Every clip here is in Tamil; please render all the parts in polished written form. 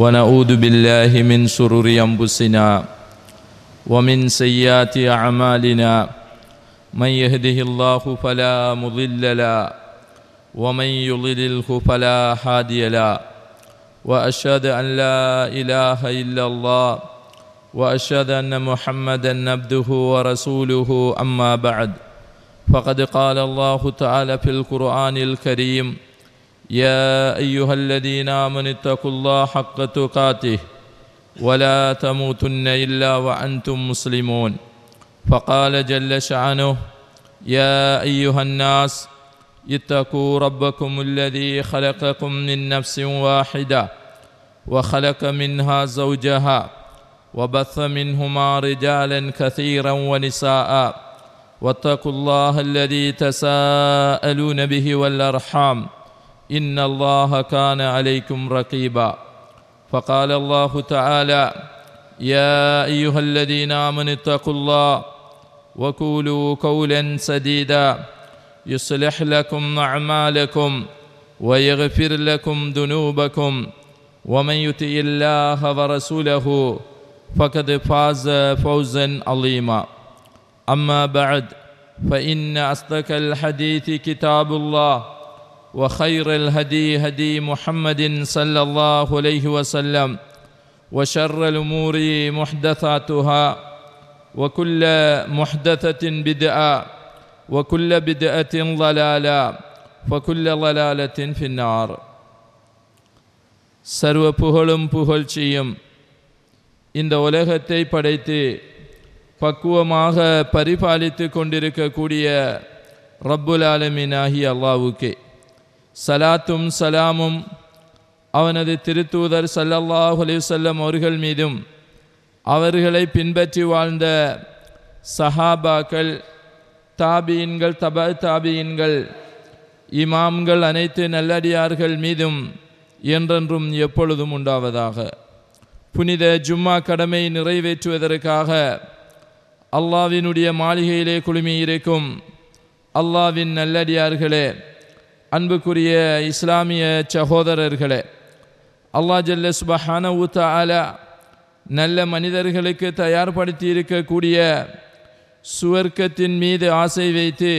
ونعوذ بالله من شرور أنفسنا ومن سيئات أعمالنا من يهده الله فلا مضل له ومن يضلله فلا هادي له وأشهد أن لا إله إلا الله وأشهد أن محمدا عبده ورسوله أما بعد فقد قال الله تعالى في القرآن الكريم يا أيها الذين آمنوا اتقوا الله حق تقاته ولا تموتن إلا وأنتم مسلمون فقال جل شأنه يا أيها الناس اتقوا ربكم الذي خلقكم من نفس واحدة وخلق منها زوجها وبث منهما رجالا كثيرا ونساء واتقوا الله الذي تساءلون به والأرحام إن الله كان عليكم رقيبا فقال الله تعالى يا أيها الذين آمنوا اتقوا الله وقولوا قولا سديدا يصلح لكم أعمالكم ويغفر لكم ذنوبكم ومن يطع الله ورسوله فقد فاز فوزا عظيما أما بعد فإن أصدق الحديث كتاب الله وخير الهدي هدي محمد صلى الله عليه وسلم وشر الأمور محدثاتها وكل محدثة بدعة وكل بدعة ضلالة وكل ضلالة في النار. சர்வ புகழும் புகழ்ச்சியும் இந்த உலகத்தை படைத்து பக்குவமாக பரிபாலித்து கொண்டிருக்கக்கூடிய ரப்புல் ஆலமீன் ஆகிய அல்லாஹ்வுக்கே சலாத்தும் சலாமும் அவனது திருத்தூதர் ஸல்லல்லாஹு அலைஹி வஸல்லம் அவர்கள் மீதும் அவர்களை பின்பற்றி வாழ்ந்த சஹாபாக்கள், தாபீன்கள், தபா தாபீன்கள், இமாம்கள், அனைத்து நல்லடியார்கள் மீதும் என்றென்றும் எப்பொழுதும் உண்டாவதாக. புனித ஜும்மா கடமை நிறைவேற்றுவதற்காக அல்லாஹ்வினுடைய மாளிகையிலே குழுமியிருக்கும் அல்லாஹ்வின் நல்லடியார்களே, அன்புக்குரிய இஸ்லாமிய சகோதரர்களே, அல்லாஹ் ஜல்ல சுப்ஹானஹு தஆலா நல்ல மனிதர்களுக்கு தயார்படுத்தி இருக்கக்கூடிய சுவர்க்கத்தின் மீது ஆசை வைத்து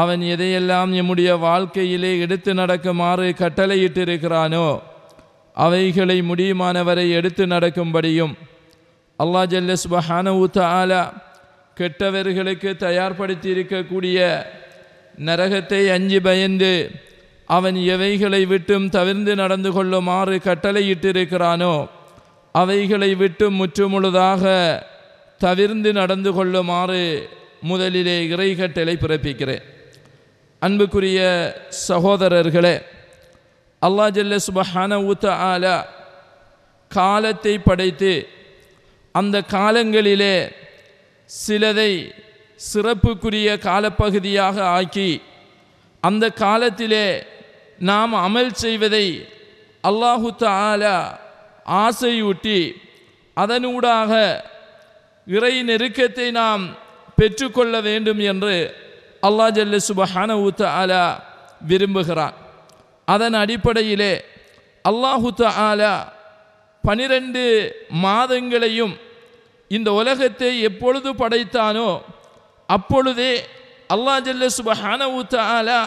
அவன் எதையெல்லாம் நம்முடைய வாழ்க்கையிலே எடுத்து நடக்குமாறு கட்டளையிட்டிருக்கிறானோ அவைகளை முடியுமானவரை எடுத்து நடக்கும்படியும் அல்லாஹ் ஜல்ல சுப்ஹானஹு தஆலா கெட்டவர்களுக்கு தயார்படுத்தி இருக்கக்கூடிய நரகத்தை அஞ்சி பயந்து அவன் எவைகளை விட்டும் தவிர்ந்து நடந்து கொள்ளுமாறு கட்டளையிட்டிருக்கிறானோ அவைகளை விட்டு முற்றுமுழுதாக தவிர்ந்து நடந்து கொள்ளுமாறு முதலிலே இறை கட்டளை பிறப்பிக்கிறேன். அன்புக்குரிய சகோதரர்களே, அல்லாஹ் ஜல்ல சுப்ஹானஹு தஆலா காலத்தை படைத்து அந்த காலங்களிலே சிலதை சிறப்புக்குரிய காலப்பகுதியாக ஆக்கி அந்த காலத்திலே நாம் அமல் செய்வதை அல்லாஹு தஆலா ஆசையூட்டி அதனூடாக இறை நெருக்கத்தை நாம் பெற்றுக்கொள்ள வேண்டும் என்று அல்லாஹ் ஜல்ல சுப்ஹானஹு தஆலா விரும்புகிறான். அதன் அடிப்படையிலே அல்லாஹு தஆலா 12 மாதங்களையும் இந்த உலகத்தை எப்பொழுது படைத்தானோ அப்பொழுதே அல்லாஹ் ஜல்ல சுப்ஹானஹு தஆலா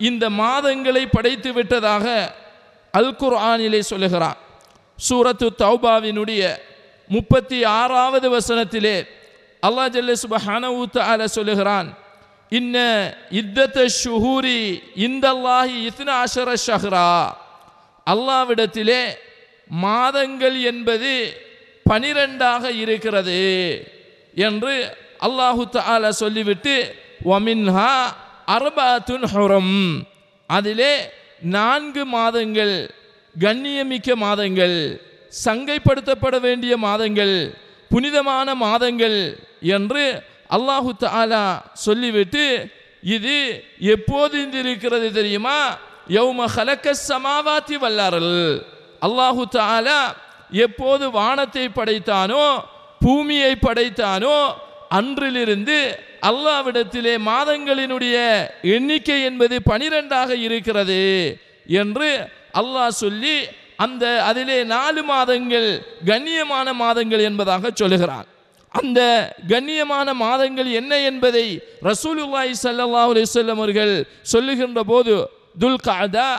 இந்த மாதங்களை படைத்து விட்டதாக அல் குர்ஆனிலே சொல்லுகிறான். சூரத்து தௌபாவினுடைய 36வது வசனத்திலே அல்லாஹ் ஜல்ல சுப்ஹானஹு தஆலா சொல்லுகிறான், இன்ன இத்தத ஷுஹூரி இந்தல்லாஹி 12 ஷஹ்ரா, அல்லாஹ்விடத்திலே மாதங்கள் என்பது 12ஆக இருக்கிறது என்று அல்லாஹு தஆலா சொல்லிவிட்டு வமின்ஹா அர்பஅத்துன் ஹுரம், அதிலே 4 மாதங்கள் கண்ணியமிக்க மாதங்கள், சங்கைப்படுத்தப்பட வேண்டிய மாதங்கள், புனிதமான மாதங்கள் என்று அல்லாஹு தஆலா சொல்லிவிட்டு இது எப்போது இருக்கிறது தெரியுமா? யௌம ஹலக்கஸ் ஸமாவாத்தி வல் அர்ல், அல்லாஹு தஆலா எப்போது வானத்தை படைத்தானோ பூமியை படைத்தானோ அன்றிலிருந்து அல்லாஹ்விடத்திலே மாதங்களினுடைய எண்ணிக்கை என்பது 12ஆக இருக்கிறது என்று அல்லாஹ் சொல்லி அந்த அதிலே 4 மாதங்கள் கண்ணியமான மாதங்கள் என்பதாக சொல்லுகிறான். அந்த கண்ணியமான மாதங்கள் என்ன என்பதை ரசூலுல்லாஹி ஸல்லல்லாஹு அலைஹி வஸல்லம் அவர்கள் சொல்லுகின்ற போது துல் கஅதா,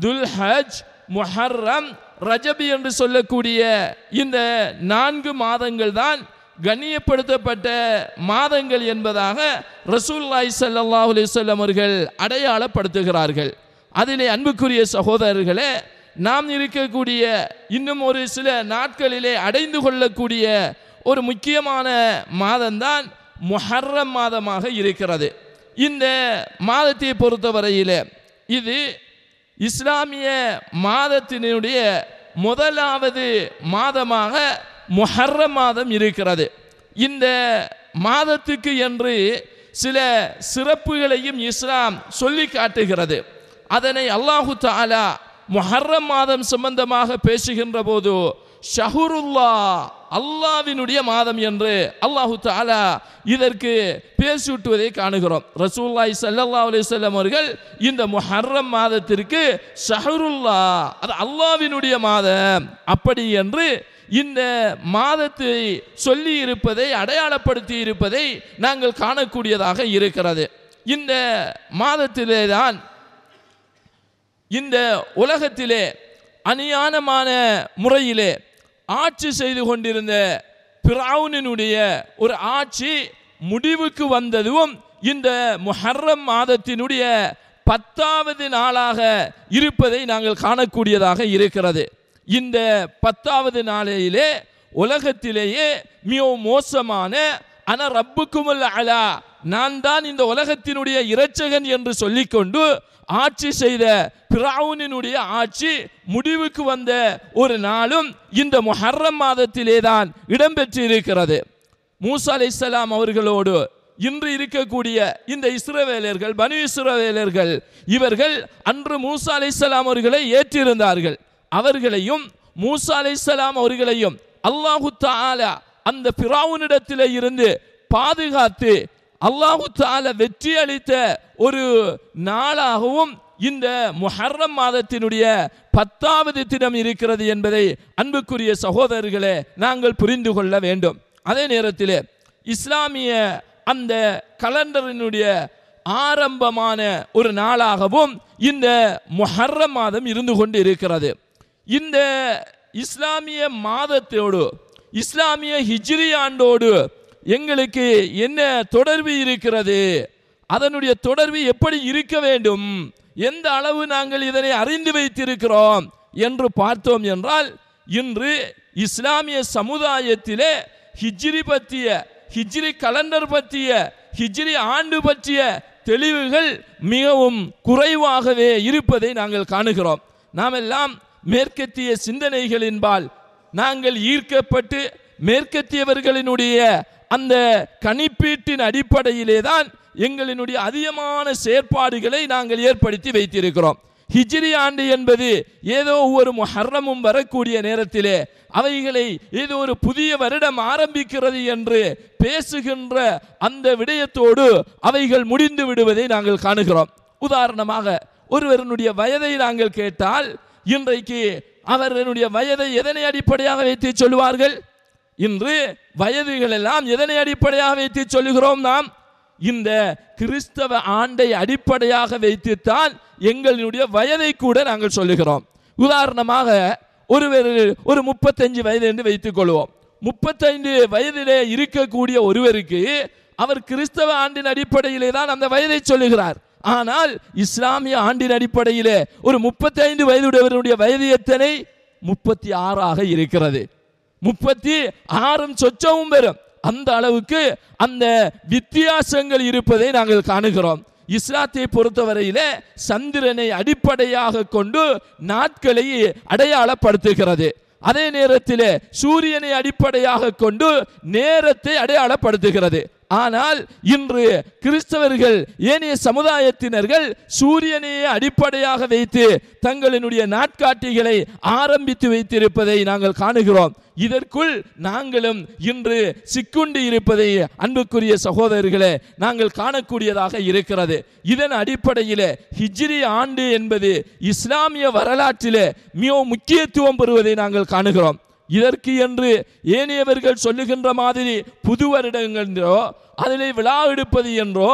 துல் ஹஜ், முஹர்ரம், ரஜப் என்று சொல்லக்கூடிய இந்த 4 மாதங்கள் தான் கண்ணியப்படுத்தப்பட்ட மாதங்கள் என்பதாக ரசூலுல்லாஹி ஸல்லல்லாஹு அலைஹி வஸல்லம் அவர்கள் அடையாளப்படுத்துகிறார்கள். அதிலே அன்புக்குரிய சகோதரர்களே, நாம் இருக்கக்கூடிய இன்னும் ஒரு சில நாட்களிலே அடைந்து கொள்ளக்கூடிய ஒரு முக்கியமான மாதம்தான் முஹர்ரம் மாதமாக இருக்கிறது. இந்த மாதத்தை பொறுத்தவரையிலே இது இஸ்லாமிய மாதத்தினுடைய முதலாவது மாதமாக முஹர்ரம் மாதம் இருக்கிறது. இந்த மாதத்துக்கு என்று சில சிறப்புகளையும் இஸ்லாம் சொல்லி காட்டுகிறது. அதனை அல்லாஹு தஆலா முஹர்ரம் மாதம் சம்பந்தமாக பேசுகின்ற போது ஷஹுருல்லா, அல்லாஹ்வினுடைய மாதம் என்று அல்லாஹு தஆலா இதற்கு பேசூட்டுவதை காணுகிறோம். ரசூலுல்லாஹி ஸல்லல்லாஹு அலைஹி வஸல்லம் அவர்கள் இந்த முஹர்ரம் மாதத்திற்கு ஷஹுருல்லா, அது அல்லாஹ்வினுடைய மாதம் அப்படி என்று இந்த மாதத்தை சொல்லி இருப்பதை, அடையாளப்படுத்தி இருப்பதை நாங்கள் காணக்கூடியதாக இருக்கிறது. இந்த மாதத்திலே தான் இந்த உலகத்திலே அநியாயமான முறையிலே ஆட்சி செய்து கொண்டிருந்த ஃபிரௌனினுடைய ஒரு ஆட்சி முடிவுக்கு வந்ததும் இந்த முஹர்ரம் மாதத்தினுடைய 10வது நாளாக இருப்பதை நாங்கள் காணக்கூடியதாக இருக்கிறது. இந்த 10வது நாளிலே உலகத்திலேயே மிகவும் மோசமான அன ரப்புக்குமுல் அலா, நான் தான் இந்த உலகத்தினுடைய இரட்சகன் என்று சொல்லிக்கொண்டு ஆட்சி செய்த ஃபிரௌனினுடைய ஆட்சி முடிவுக்கு வந்த ஒரு நாளும் இந்த முஹர்ரம் மாதத்திலே தான் இடம்பெற்று இருக்கிறது. மூசா அலைஹிஸ்ஸலாம் அவர்களோடு இன்று இருக்கக்கூடிய இந்த இஸ்ரவேலர்கள், பனு இஸ்ரவேலர்கள், இவர்கள் அன்று மூசா அலைஹிஸ்ஸலாம் அவர்களை ஏற்றிருந்தார்கள். அவர்களையும் மூசா அலைஹிஸ்ஸலாம் அவர்களையும் அல்லாஹு தஆலா அந்த ஃபிரௌனிடத்திலே இருந்து பாதுகாத்து அல்லாஹு தஆலா வெற்றி அளித்த ஒரு நாளாகவும் இந்த முஹர்ரம் மாதத்தினுடைய 10வது தினம் இருக்கிறது என்பதை அன்புக்குரிய சகோதரர்களே நாங்கள் புரிந்து கொள்ள வேண்டும். அதே நேரத்தில் இஸ்லாமிய அந்த கலண்டரினுடைய ஆரம்பமான ஒரு நாளாகவும் இந்த முஹர்ரம் மாதம் இருந்து கொண்டு இருக்கிறது. இந்த இஸ்லாமிய மாதத்தோடு, இஸ்லாமிய ஹிஜ்ரி ஆண்டோடு எங்களுக்கு என்ன தொடர்பு இருக்கிறது, அதனுடைய தொடர்பு எப்படி இருக்க வேண்டும், எந்த அளவு நாங்கள் இதனை அறிந்து வைத்திருக்கிறோம் என்று பார்த்தோம் என்றால், இன்று இஸ்லாமிய சமுதாயத்திலே ஹிஜ்ரி பற்றிய, ஹிஜ்ரி கலண்டர் பற்றிய, ஹிஜ்ரி ஆண்டு பற்றிய தெளிவுகள் மிகவும் குறைவாகவே இருப்பதை நாங்கள் காணுகிறோம். நாம் எல்லாம் மேற்கத்திய சிந்தனைகளின்பால் நாங்கள் ஈர்க்கப்பட்டு மேற்கத்தியவர்களினுடைய அந்த கணிப்பீட்டின் அடிப்படையிலே தான் எங்களினுடைய அதிகமான செயற்பாடுகளை நாங்கள் ஏற்படுத்தி வைத்திருக்கிறோம். ஹிஜ்ரி ஆண்டு என்பது ஏதோ ஒரு முஹர்ரமும் வரக்கூடிய நேரத்திலே அவைகளை ஏதோ ஒரு புதிய வருடம் ஆரம்பிக்கிறது என்று பேசுகின்ற அந்த விடயத்தோடு அவைகள் முடிந்து விடுவதை நாங்கள் காணுகிறோம். உதாரணமாக ஒருவருடைய வயதை நாங்கள் கேட்டால் இன்றைக்கு அவர்களுடைய வயதை எதனை அடிப்படையாக வைத்து சொல்லுவார்கள்? இன்று வயதுகள் எல்லாம் எதனை அடிப்படையாக வைத்து சொல்லுகிறோம்? நாம் இந்த கிறிஸ்தவ ஆண்டை அடிப்படையாக வைத்துத்தான் எங்களுடைய வயதை கூட நாங்கள் சொல்லுகிறோம். உதாரணமாக ஒருவர் ஒரு 35 வயது என்று வைத்துக் கொள்வோம். 35 வயதிலே இருக்கக்கூடிய ஒருவருக்கு அவர் கிறிஸ்தவ ஆண்டின் அடிப்படையிலே தான் அந்த வயதை சொல்லுகிறார். ஆனால் இஸ்லாமிய ஆண்டின் அடிப்படையிலே ஒரு 35 வயதுடையவருடைய வயது எத்தனை? 36 இருக்கிறது. 36 சொச்சமும் பெறும். அந்த அளவுக்கு அந்த வித்தியாசங்கள் இருப்பதை நாங்கள் காணுகிறோம். இஸ்லாத்தை பொறுத்தவரையிலே சந்திரனை அடிப்படையாக கொண்டு நாட்களை அடையாளப்படுத்துகிறது. அதே நேரத்தில் சூரியனை அடிப்படையாக கொண்டு நேரத்தை அடையாளப்படுத்துகிறது. ஆனால் இன்று கிறிஸ்தவர்கள் ஏனைய சமுதாயத்தினர்கள் சூரியனையே அடிப்படையாக வைத்து தங்களினுடைய நாட்காட்டிகளை ஆரம்பித்து வைத்திருப்பதை நாங்கள் காணுகிறோம். இதற்குள் நாங்களும் இன்று சிக்குண்டு இருப்பதை அன்புக்குரிய சகோதரர்களே நாங்கள் காணக்கூடியதாக இருக்கிறது. இதன் அடிப்படையில் ஹிஜ்ரி ஆண்டு என்பது இஸ்லாமிய வரலாற்றிலே மிக முக்கியத்துவம் பெறுவதை நாங்கள் காணுகிறோம். இதற்கு என்று ஏனையவர்கள் சொல்லுகின்ற மாதிரி புது வருடங்கள் என்றோ அதிலே விழா எடுப்பது என்றோ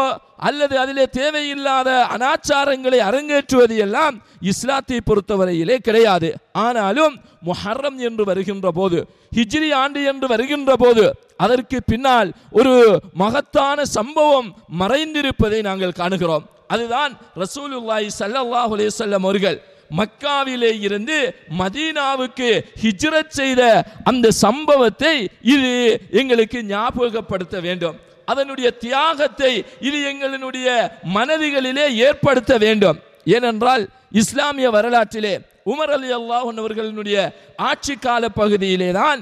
அல்லது அதிலே தேவையில்லாத அனாச்சாரங்களை அரங்கேற்றுவது எல்லாம் இஸ்லாத்தை பொறுத்தவரையிலே கிடையாது. ஆனாலும் முஹர்ரம் என்று வருகின்ற போது, ஹிஜ்ரி ஆண்டு என்று வருகின்ற போது அதற்கு பின்னால் ஒரு மகத்தான சம்பவம் மறைந்திருப்பதை நாங்கள் காணுகிறோம். அதுதான் ரசூலுல்லாஹி ஸல்லல்லாஹு அலைஹி வஸல்லம் அவர்கள் மக்காவிலே இருந்து மதீனாவுக்கு ஹிஜ்ரத் செய்த அந்த சம்பவத்தை இது எங்களுக்கு ஞாபகப்படுத்த வேண்டும். அதனுடைய தியாகத்தை இது எங்களுடைய மனதிகளிலே ஏற்படுத்த வேண்டும். ஏனென்றால் இஸ்லாமிய வரலாற்றிலே உமர் ரலியல்லாஹு அன்ஹு அவர்களுடைய ஆட்சி கால பகுதியிலே தான்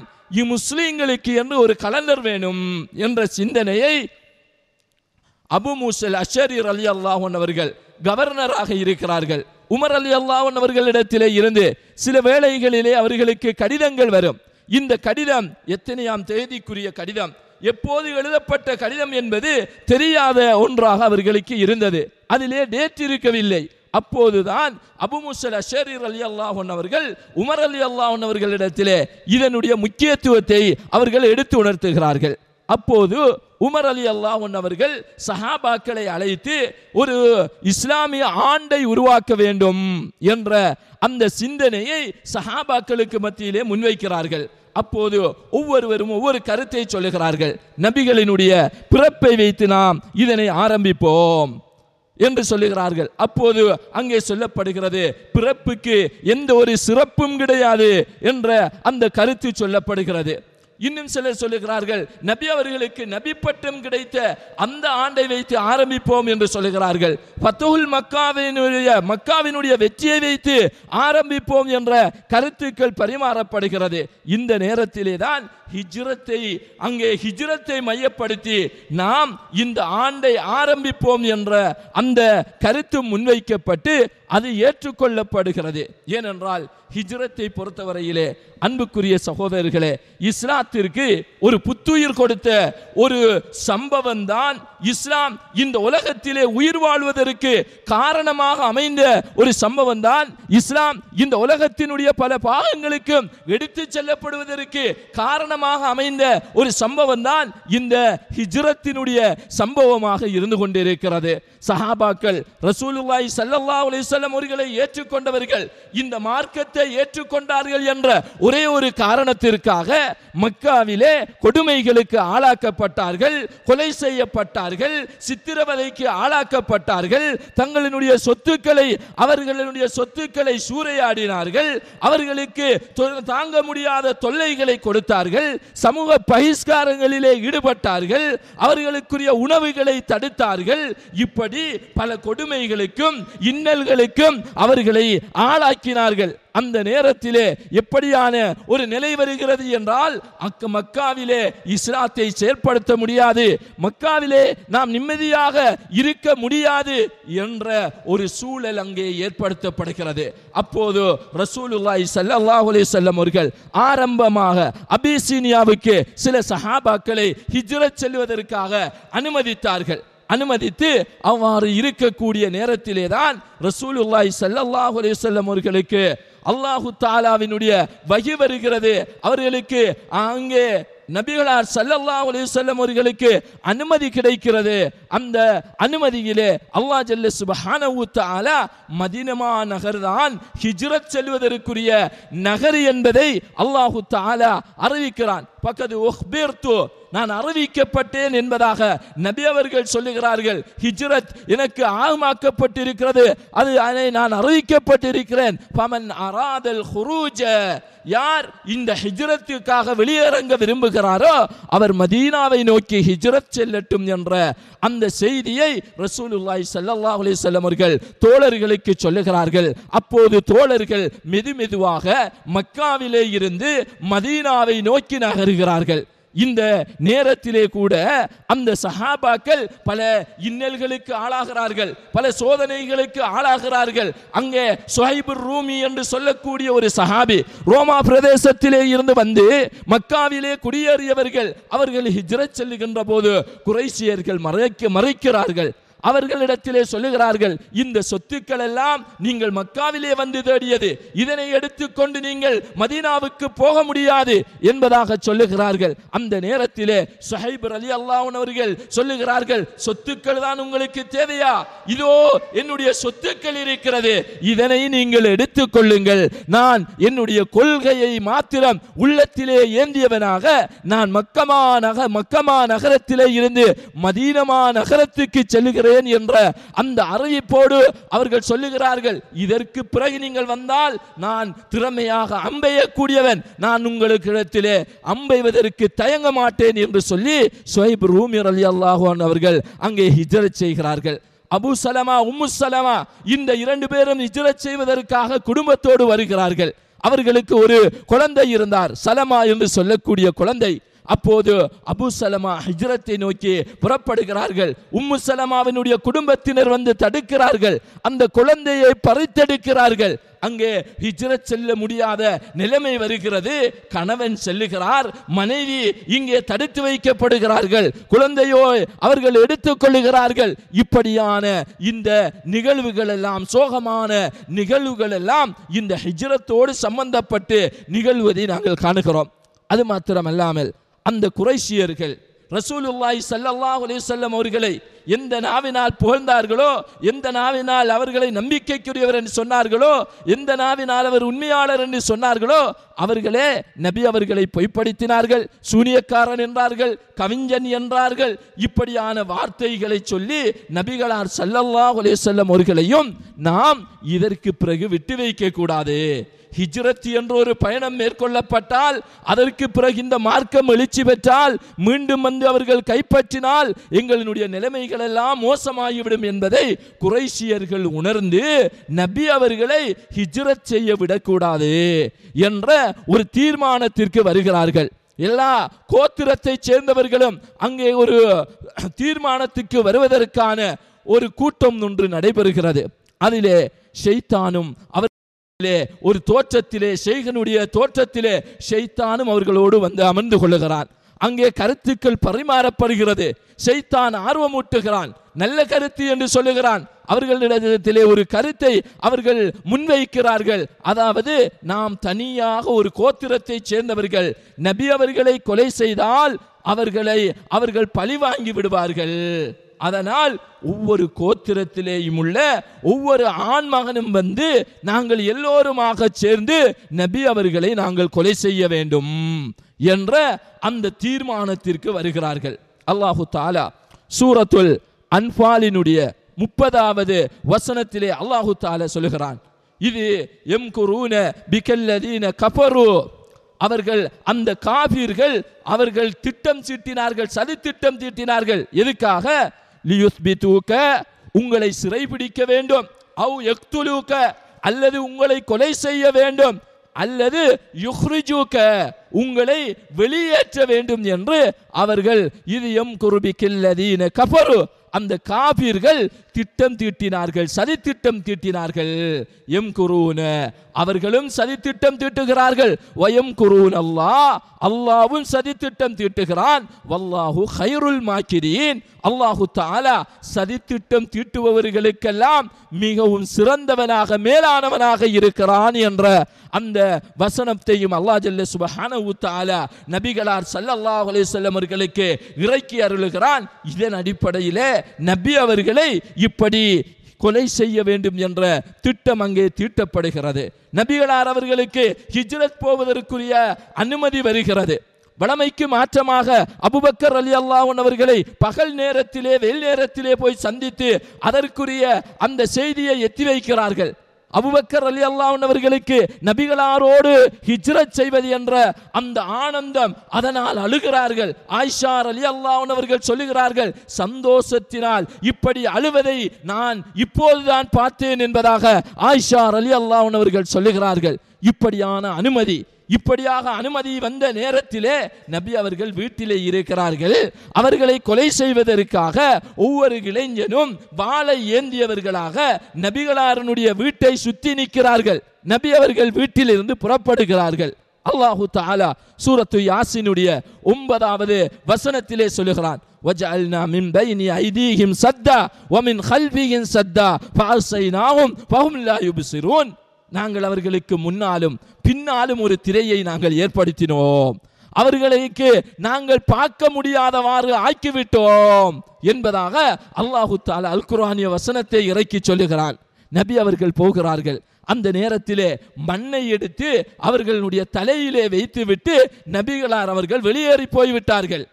முஸ்லிம்களுக்கு என்று ஒரு கலண்டர் வேணும் என்ற சிந்தனையை அபு மூஸல் அஷரி ரலியல்லாஹு அன்ஹு அவர்கள் கவர்னராக இருக்கிறார்கள். உமர் ரலியல்லாஹு அன்ஹு அவர்களிடத்திலே இருந்து சில வேளைகளிலே அவர்களுக்கு கடிதங்கள் வரும். இந்த கடிதம் எத்தனையாம் தேதிக்குரிய கடிதம், எப்போது எழுதப்பட்ட கடிதம் என்பது தெரியாத ஒன்றாக அவர்களுக்கு இருந்தது. அதிலே டேட் இருக்கவில்லை. அப்போதுதான் அபு மூஸல் அஷரி ரலியல்லாஹு அன்ஹு அவர்கள் உமர் ரலியல்லாஹு அன்ஹு அவர்களிடத்திலே இதனுடைய முக்கியத்துவத்தை அவர்கள் எடுத்து உணர்த்துகிறார்கள். அப்போது உமர் ரலியல்லாஹு அன்ஹு அவர்கள் சஹாபாக்களை அழைத்து ஒரு இஸ்லாமிய ஆண்டை உருவாக்க வேண்டும் என்ற அந்த சிந்தனையை சஹாபாக்களுக்கு மத்தியிலே முன்வைக்கிறார்கள். அப்போது ஒவ்வொருவரும் ஒவ்வொரு கருத்தை சொல்லுகிறார்கள். நபிகளினுடைய பிறப்பை வைத்து நாம் இதனை ஆரம்பிப்போம் என்று சொல்லுகிறார்கள். அப்போது அங்கே சொல்லப்படுகிறது, பிறப்புக்கு எந்த ஒரு சிறப்பும் கிடையாது என்ற அந்த கருத்து சொல்லப்படுகிறது. இன்னும் சிலர் சொல்லுகிறார்கள், நபி அவர்களுக்கு நபி பட்டம் கிடைத்த அந்த ஆண்டை வைத்து ஆரம்பிப்போம் என்று சொல்லுகிறார்கள். ஃபத்ஹுல் மக்காவினுடைய வெற்றியை வைத்து ஆரம்பிப்போம் என்ற கருத்துக்கள் பரிமாறப்படுகிறது. இந்த நேரத்திலே தான் ஹிஜ்ரத்தை மையப்படுத்தி நாம் இந்த ஆண்டை ஆரம்பிப்போம் என்ற அந்த கருத்து முன்வைக்கப்பட்டு அது ஏற்றுக்கொள்ளப்படுகிறது. ஏனென்றால் ஹிஜ்ரத்தை பொறுத்தவரையிலே அன்புக்குரிய சகோதரர்களே, இஸ்லாத்திற்கு ஒரு புத்துயிர் கொடுத்த ஒரு சம்பவம் தான் இஸ்லாம் இந்த உலகத்திலே உயிர் வாழ்வதற்கு காரணமாக அமைந்த ஒரு சம்பவம் தான் இஸ்லாம் இந்த உலகத்தினுடைய பல பாகங்களுக்கு எடுத்து செல்லப்படுவதற்கு காரணமாக அமைந்த ஒரு சம்பவம் தான் இந்த ஹிஜ்ரத்தினுடைய சம்பவமாக இருந்து கொண்டிருக்கிறது. சஹாபாக்கள் ரசூலுல்லாஹி ஸல்லல்லாஹு அலைஹி வஸல்லம் அவர்களை ஏற்றுக்கொண்டவர்கள், இந்த மார்க்கத்தை ஏற்றுக்கொண்டார்கள் என்ற ஒரே ஒரு காரணத்திற்காக மக்காவிலே கொடுமைகளுக்கு ஆளாக்கப்பட்டார்கள், கொலை செய்யப்பட்டார்கள், சித்திரவதைக்கு ஆளாக்கப்பட்டார்கள், தங்களுடைய சொத்துக்களை சூறையாடினார்கள், அவர்களுக்கு தாங்க முடியாத தொல்லைகளை கொடுத்தார்கள், சமூக பகிஷ்காரங்களிலே ஈடுபட்டார்கள், அவர்களுக்குரிய உணவுகளை தடுத்தார்கள். இப்படி பல கொடுமைகளுக்கும் இன்னல்களுக்கும் அவர்களை ஆளாக்கினார்கள். அந்த நேரத்திலே எப்படியான ஒரு நிலை வருகிறது என்றால், மக்காவிலே இஸ்லாத்தை செயல்படுத்த முடியாது, மக்காவிலே நாம் நிம்மதியாக இருக்க முடியாது என்ற ஒரு சூழல் அங்கே ஏற்படுத்தப்படுகிறது. அப்போது ரசூலுல்லாஹி ஸல்லல்லாஹு அலைஹி வஸல்லம் அவர்கள் ஆரம்பமாக அபிசீனியாவுக்கு சில சஹாபாக்களை ஹிஜ்ரத் செல்வதற்காக அனுமதித்து அவ்வாறு இருக்கக்கூடிய நேரத்திலே தான் ரசூலுல்லாஹி ஸல்லல்லாஹு அலைஹி வஸல்லம் அவர்களுக்கு அல்லாஹு தஆலாவினுடைய வஹி வருகிறது. அவர்களுக்கு அங்கே நபிகளார் ஸல்லல்லாஹு அலைஹி வஸல்லம் அவர்களுக்கு அனுமதி கிடைக்கிறது. அந்த அனுமதியிலே அல்லாஹ் ஜல்ல சுப்ஹானஹு தஆலா மதீனா நகர் தான் ஹிஜ்ரத் செல்வதற்குரிய நகர் என்பதை அல்லாஹு தஆலா அறிவிக்கிறான். பக்கது உக்பிர்து, நான் அறிவிக்கப்பட்டேன் என்பதாக நபி அவர்கள் சொல்லுகிறார்கள். ஹிஜ்ரத் எனக்கு ஆகமாக்கப்பட்டிருக்கிறது, அதை நான் அறிவிக்கப்பட்டிருக்கிறேன். ஃபமன் அராதல் ஹுரூஜ, யார் இந்த ஹிஜ்ரத்துக்காக வெளியேறங்க விரும்புகிறாரோ அவர் மதீனாவை நோக்கி ஹிஜ்ரத் செல்லட்டும் என்ற அந்த செய்தியை ரசூலுல்லாஹி ஸல்லல்லாஹு அலைஹி வஸல்லம் அவர்கள் தோழர்களுக்கு சொல்லுகிறார்கள். அப்போது தோழர்கள் மெதுவாக மக்காவிலே இருந்து மதீனாவை நோக்கி நகருகிறார்கள். இந்த நேரத்திலே கூட அந்த சஹாபாக்கள் பல இன்னல்களுக்கு ஆளாகிறார்கள், பல சோதனைகளுக்கு ஆளாகிறார்கள். அங்கே சுஹைபுர் ரூமி என்று சொல்லக்கூடிய ஒரு சஹாபி ரோமா பிரதேசத்திலே இருந்து வந்து மக்காவிலே குடியேறியவர்கள். அவர்கள் ஹிஜ்ரத் செல்லுகின்ற போது குறைஷியர்கள் மறைக்கிறார்கள். அவர்களிடத்திலே சொல்லுகிறார்கள், இந்த சொத்துக்கள் எல்லாம் நீங்கள் மக்காவிலே வந்து தேடியது, இதனை எடுத்துக்கொண்டு நீங்கள் மதீனாவுக்கு போக முடியாது என்பதாக சொல்லுகிறார்கள். அந்த நேரத்திலே சுஹைப் ரலியல்லாஹு அன்ஹு அவர்கள் சொல்லுகிறார்கள், சொத்துக்கள் தான் உங்களுக்கு தேவையா? இதோ என்னுடைய சொத்துக்கள் இருக்கிறது, இதனை நீங்கள் எடுத்துக்கொள்ளுங்கள். நான் என்னுடைய கொள்கையை மாத்திரம் உள்ளத்திலே ஏந்தியவனாக நான் மக்கமா நகரத்திலே இருந்து மதீனா நகரத்துக்கு செல்லுகிறேன் என்ற அந்த அறிவிப்போடு அவர்கள் சொல்லுகிறார்கள், இதற்கு பிறகு நீங்கள் வந்தால் நான் திறமையாக அம்பெய்யக்கூடியவன், நான் உங்களுக்கு இடத்திலே அம்பெய்வதற்கு தயங்க மாட்டேன் என்று சொல்லி சுஹைப் ரூமி ரலியல்லாஹு அன்ஹு அவர்கள் அங்கே ஹிஜ்ரத் செய்கிறார்கள். அபூ சலமா, உம்மு சலமா இந்த இரண்டு பேரும் ஹிஜ்ரத் செய்வதற்காக குடும்பத்தோடு வருகிறார்கள். அவர்களுக்கு ஒரு குழந்தை இருந்தார், சலமா என்று சொல்லக்கூடிய குழந்தை. அப்போது அபூ சலமா ஹிஜ்ரத்தை நோக்கி புறப்படுகிறார்கள். உம்மு சலமாவினுடைய குடும்பத்தினர் வந்து தடுக்கிறார்கள், அந்த குழந்தையை பறித்தெடுக்கிறார்கள். அங்கே ஹிஜ்ரத் செல்ல முடியாத நிலைமை வருகிறது. கணவன் செல்லுகிறார், மனைவி இங்கே தடுத்து வைக்கப்படுகிறார்கள், குழந்தையோ அவர்கள் எடுத்துக் கொள்ளுகிறார்கள். இப்படியான இந்த நிகழ்வுகள் எல்லாம், சோகமான நிகழ்வுகள் எல்லாம் இந்த ஹிஜ்ரத்தோடு சம்பந்தப்பட்டு நிகழ்வதை நாங்கள் காணுகிறோம். அது மாத்திரமல்லாமல் அந்த குறைஷியர்கள் ரசூலுல்லாஹி ஸல்லல்லாஹு அலைஹி வஸல்லம் அவர்களை எந்த நாவினால் புகழ்ந்தார்களோ, எந்த நாவினால் அவர்களை நம்பிக்கைக்குரியவர் என்று சொன்னார்களோ, எந்த நாவினால் அவர் உண்மையாளர் என்று சொன்னார்களோ, அவர்களே நபி அவர்களை பொய்ப்படுத்தினார்கள், சூனியக்காரன் என்றார்கள், கவிஞன் என்றார்கள். இப்படியான வார்த்தைகளை சொல்லி நபிகளார் ஸல்லல்லாஹு அலைஹி வஸல்லம் அவர்களையும் நாம் இதற்கு பிறகு விட்டு வைக்க கூடாது. ஹிஜ்ரத் என்ற ஒரு பயணம் மேற்கொள்ளப்பட்டால், அதற்கு பிறகு இந்த மார்க்கம் எழுச்சி பெற்றால், மீண்டும் வந்து அவர்கள் கைப்பற்றினால் எங்களுடைய நிலைமைகள் எல்லாம் மோசமாகிவிடும் என்பதை குறைஷியர்கள் உணர்ந்து நபி அவர்களை ஹிஜ்ரத் செய்ய விடக்கூடாது என்ற ஒரு தீர்மானத்திற்கு வருகிறார்கள். எல்லா கோத்திரத்தை சேர்ந்தவர்களும் அங்கே ஒரு தீர்மானத்துக்கு வருவதற்கான ஒரு கூட்டம் ஒன்று நடைபெறுகிறது. அதிலே ஷைத்தானும் அவர் ஒரு தோற்றத்திலே, ஷைகனுடைய தோற்றத்திலே ஷைத்தானும் அவர்களோடு வந்து அமர்ந்து கொள்ளுகிறான். அங்கே கருத்துக்கள் பரிமாறப்படுகிறது. ஷைத்தான் ஆர்வமூட்டுகிறான், நல்ல கருத்து என்று சொல்லுகிறான். அவர்களிடத்திலே ஒரு கருத்தை அவர்கள் முன்வைக்கிறார்கள். அதாவது, நாம் தனியாக ஒரு கோத்திரத்தை சேர்ந்தவர்கள் நபி அவர்களை கொலை செய்தால் அவர்கள் பழி வாங்கி விடுவார்கள். அதனால் ஒவ்வொரு கோத்திரத்திலேயும் உள்ள ஒவ்வொரு ஆண் மகனும் வந்து நாங்கள் எல்லோருமாக சேர்ந்து நபி அவர்களை நாங்கள் கொலை செய்ய வேண்டும் என்ற அந்த தீர்மானத்திற்கு வருகிறார்கள். அல்லாஹு தஆலா சூரத்துல் அன்ஃபாலினுடைய 30வது வசனத்திலே அல்லாஹு தஆலா சொல்லுகிறான், இது யம்குரூன பிகல்லதீன கஃபரு, அவர்கள் அந்த காஃபிர்கள் அவர்கள் திட்டம் தீட்டினார்கள், சதி திட்டம் தீட்டினார்கள். எதுக்காக? லியுஸ்பிதூக, உங்களை சிறைபிடிக்க வேண்டும், அவ் யக்துலூக, அல்லது உங்களை கொலை செய்ய வேண்டும், அல்லது யுஹ்ரிஜூக, உங்களை வெளியேற்ற வேண்டும் என்று அவர்கள் இது யம்குரு பிகல்லதீன கஃபரு, அந்த காபிர்கள் திட்டம் தீட்டினார்கள், சதி திட்டம் தீட்டினார்கள். யம்குரூன, அவர்களும் சதி திட்டம் தீட்டுகிறார்கள். வயம்குரூன் அல்லாஹ், அல்லாஹ்வும் சதி திட்டம் தீட்டுகிறான். வல்லாஹு கைருல் மாக்கிரீன், அல்லாஹு தஆலா சதி திட்டம் தீட்டுபவர்களுக்கெல்லாம் மிகவும் சிறந்தவனாக, மேலானவனாக இருக்கிறான் என்ற அந்த வசனத்தையும் அல்லாஹ் ஜல்ல சுப்ஹானஹு தஆலா நபிகளார் ஸல்லல்லாஹு அலைஹி வஸல்லம் அவர்களுக்கு இறக்கி அருளுகிறான். இதன் அடிப்படையிலே நபி அவர்களை இப்படி கொலை செய்ய வேண்டும் என்ற திட்டம் அங்கே தீட்டப்படுகிறது. நபிகளார் அவர்களுக்கு ஹிஜ்ரத் போவதற்குரிய அனுமதி வருகிறது. வளமைக்கு மாற்றமாக அபூபக்கர் ரலியல்லாஹு அன்ஹு அவர்களை பகல் நேரத்திலே, வெயில் நேரத்திலே போய் சந்தித்து அதற்குரிய அந்த செய்தியை எத்தி வைக்கிறார்கள். அபூபக்கர் ரலியல்லாஹு அன்ஹு அவர்களுக்கு நபிகளாரோடு ஹிஜ்ரத் செய்வது என்ற அந்த ஆனந்தம், அதனால் அழுகிறார்கள். ஆயிஷா ரலியல்லாஹு அன்ஹா அவர்கள் சொல்லுகிறார்கள், சந்தோஷத்தினால் இப்படி அழுவதை நான் இப்போதுதான் பார்த்தேன் என்பதாக ஆயிஷா ரலியல்லாஹு அன்ஹா அவர்கள் சொல்லுகிறார்கள். இப்படியான அனுமதி. இப்படியாக அனுமதி வந்த நேரத்திலே நபி அவர்கள் வீட்டிலே இருக்கிறார்கள். அவர்களை கொலை செய்வதற்காக ஒவ்வொரு இளைஞனும் வாளை ஏந்தியவர்களாக நபிகளாரனுடைய வீட்டை சுற்றி நிற்கிறார்கள். நபி அவர்கள் வீட்டிலிருந்து புறப்படுகிறார்கள். அல்லாஹு தஆலா சூரத்து யாசினுடைய 9வது வசனத்திலே சொல்லுகிறான், வஜஅல்னா மின் பைனி ஐதீஹிம் சத்தா வமின் கல்பிஹிம் சத்தா ஃபஅஸைனாஹும் ஃபஹும் லா யுப்சிரூன். நாங்கள் அவர்களுக்கு முன்னாலும் பின்னாலும் ஒரு திரையை நாங்கள் ஏற்படுத்தினோம், அவர்களுக்கு நாங்கள் பார்க்க முடியாதவாறு ஆக்கிவிட்டோம் என்பதாக அல்லாஹு தஆலா அல் குர்ஆனிய வசனத்தை இறக்கி சொல்லுகிறான். நபி அவர்கள் போகிறார்கள். அந்த நேரத்திலே மண்ணை எடுத்து அவர்களுடைய தலையிலே வைத்துவிட்டு நபிகளார் அவர்கள் வெளியேறி போய்விட்டார்கள்.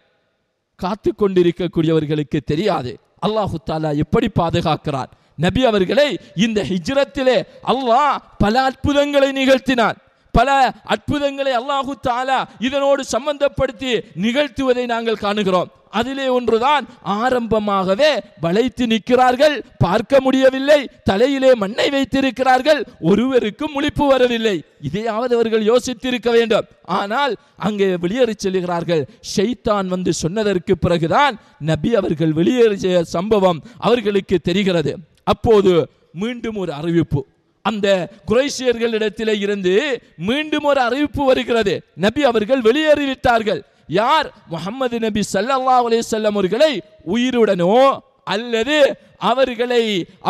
காத்து கொண்டிருக்கக்கூடியவர்களுக்கு தெரியாது அல்லாஹு தஆலா எப்படி பாதுகாக்கிறான். நபி அவர்களை இந்த ஹிஜ்ரத்திலே அல்லாஹ் பல அற்புதங்களை நிகழ்த்தினான். பல அற்புதங்களை அல்லாஹு தஆலா இதனோடு சம்பந்தப்படுத்தி நிகழ்த்துவதை நாங்கள் காணுகிறோம். அதிலே ஒன்றுதான், ஆரம்பமாகவே வளைத்து நிற்கிறார்கள், பார்க்க முடியவில்லை, தலையிலே மண்ணை வைத்திருக்கிறார்கள், ஒருவருக்கும் முழிப்பு வரவில்லை. இதையாவது அவர்கள் யோசித்திருக்க வேண்டும். ஆனால் அங்கே வெளியேறி செல்கிறார்கள். ஷைத்தான் வந்து சொன்னதற்கு பிறகுதான் நபி அவர்கள் வெளியேறிய சம்பவம் அவர்களுக்கு தெரிகிறது. அப்போது மீண்டும் ஒரு அறிவிப்பு அந்த குறைஷியர்களிடத்திலே இருந்து மீண்டும் ஒரு அறிவிப்பு வருகிறது. நபி அவர்கள் வெளியேறிவிட்டார்கள். யார்? முஹம்மது நபி ஸல்லல்லாஹு அலைஹி வஸல்லம் அவர்களை உயிருடனோ அல்லது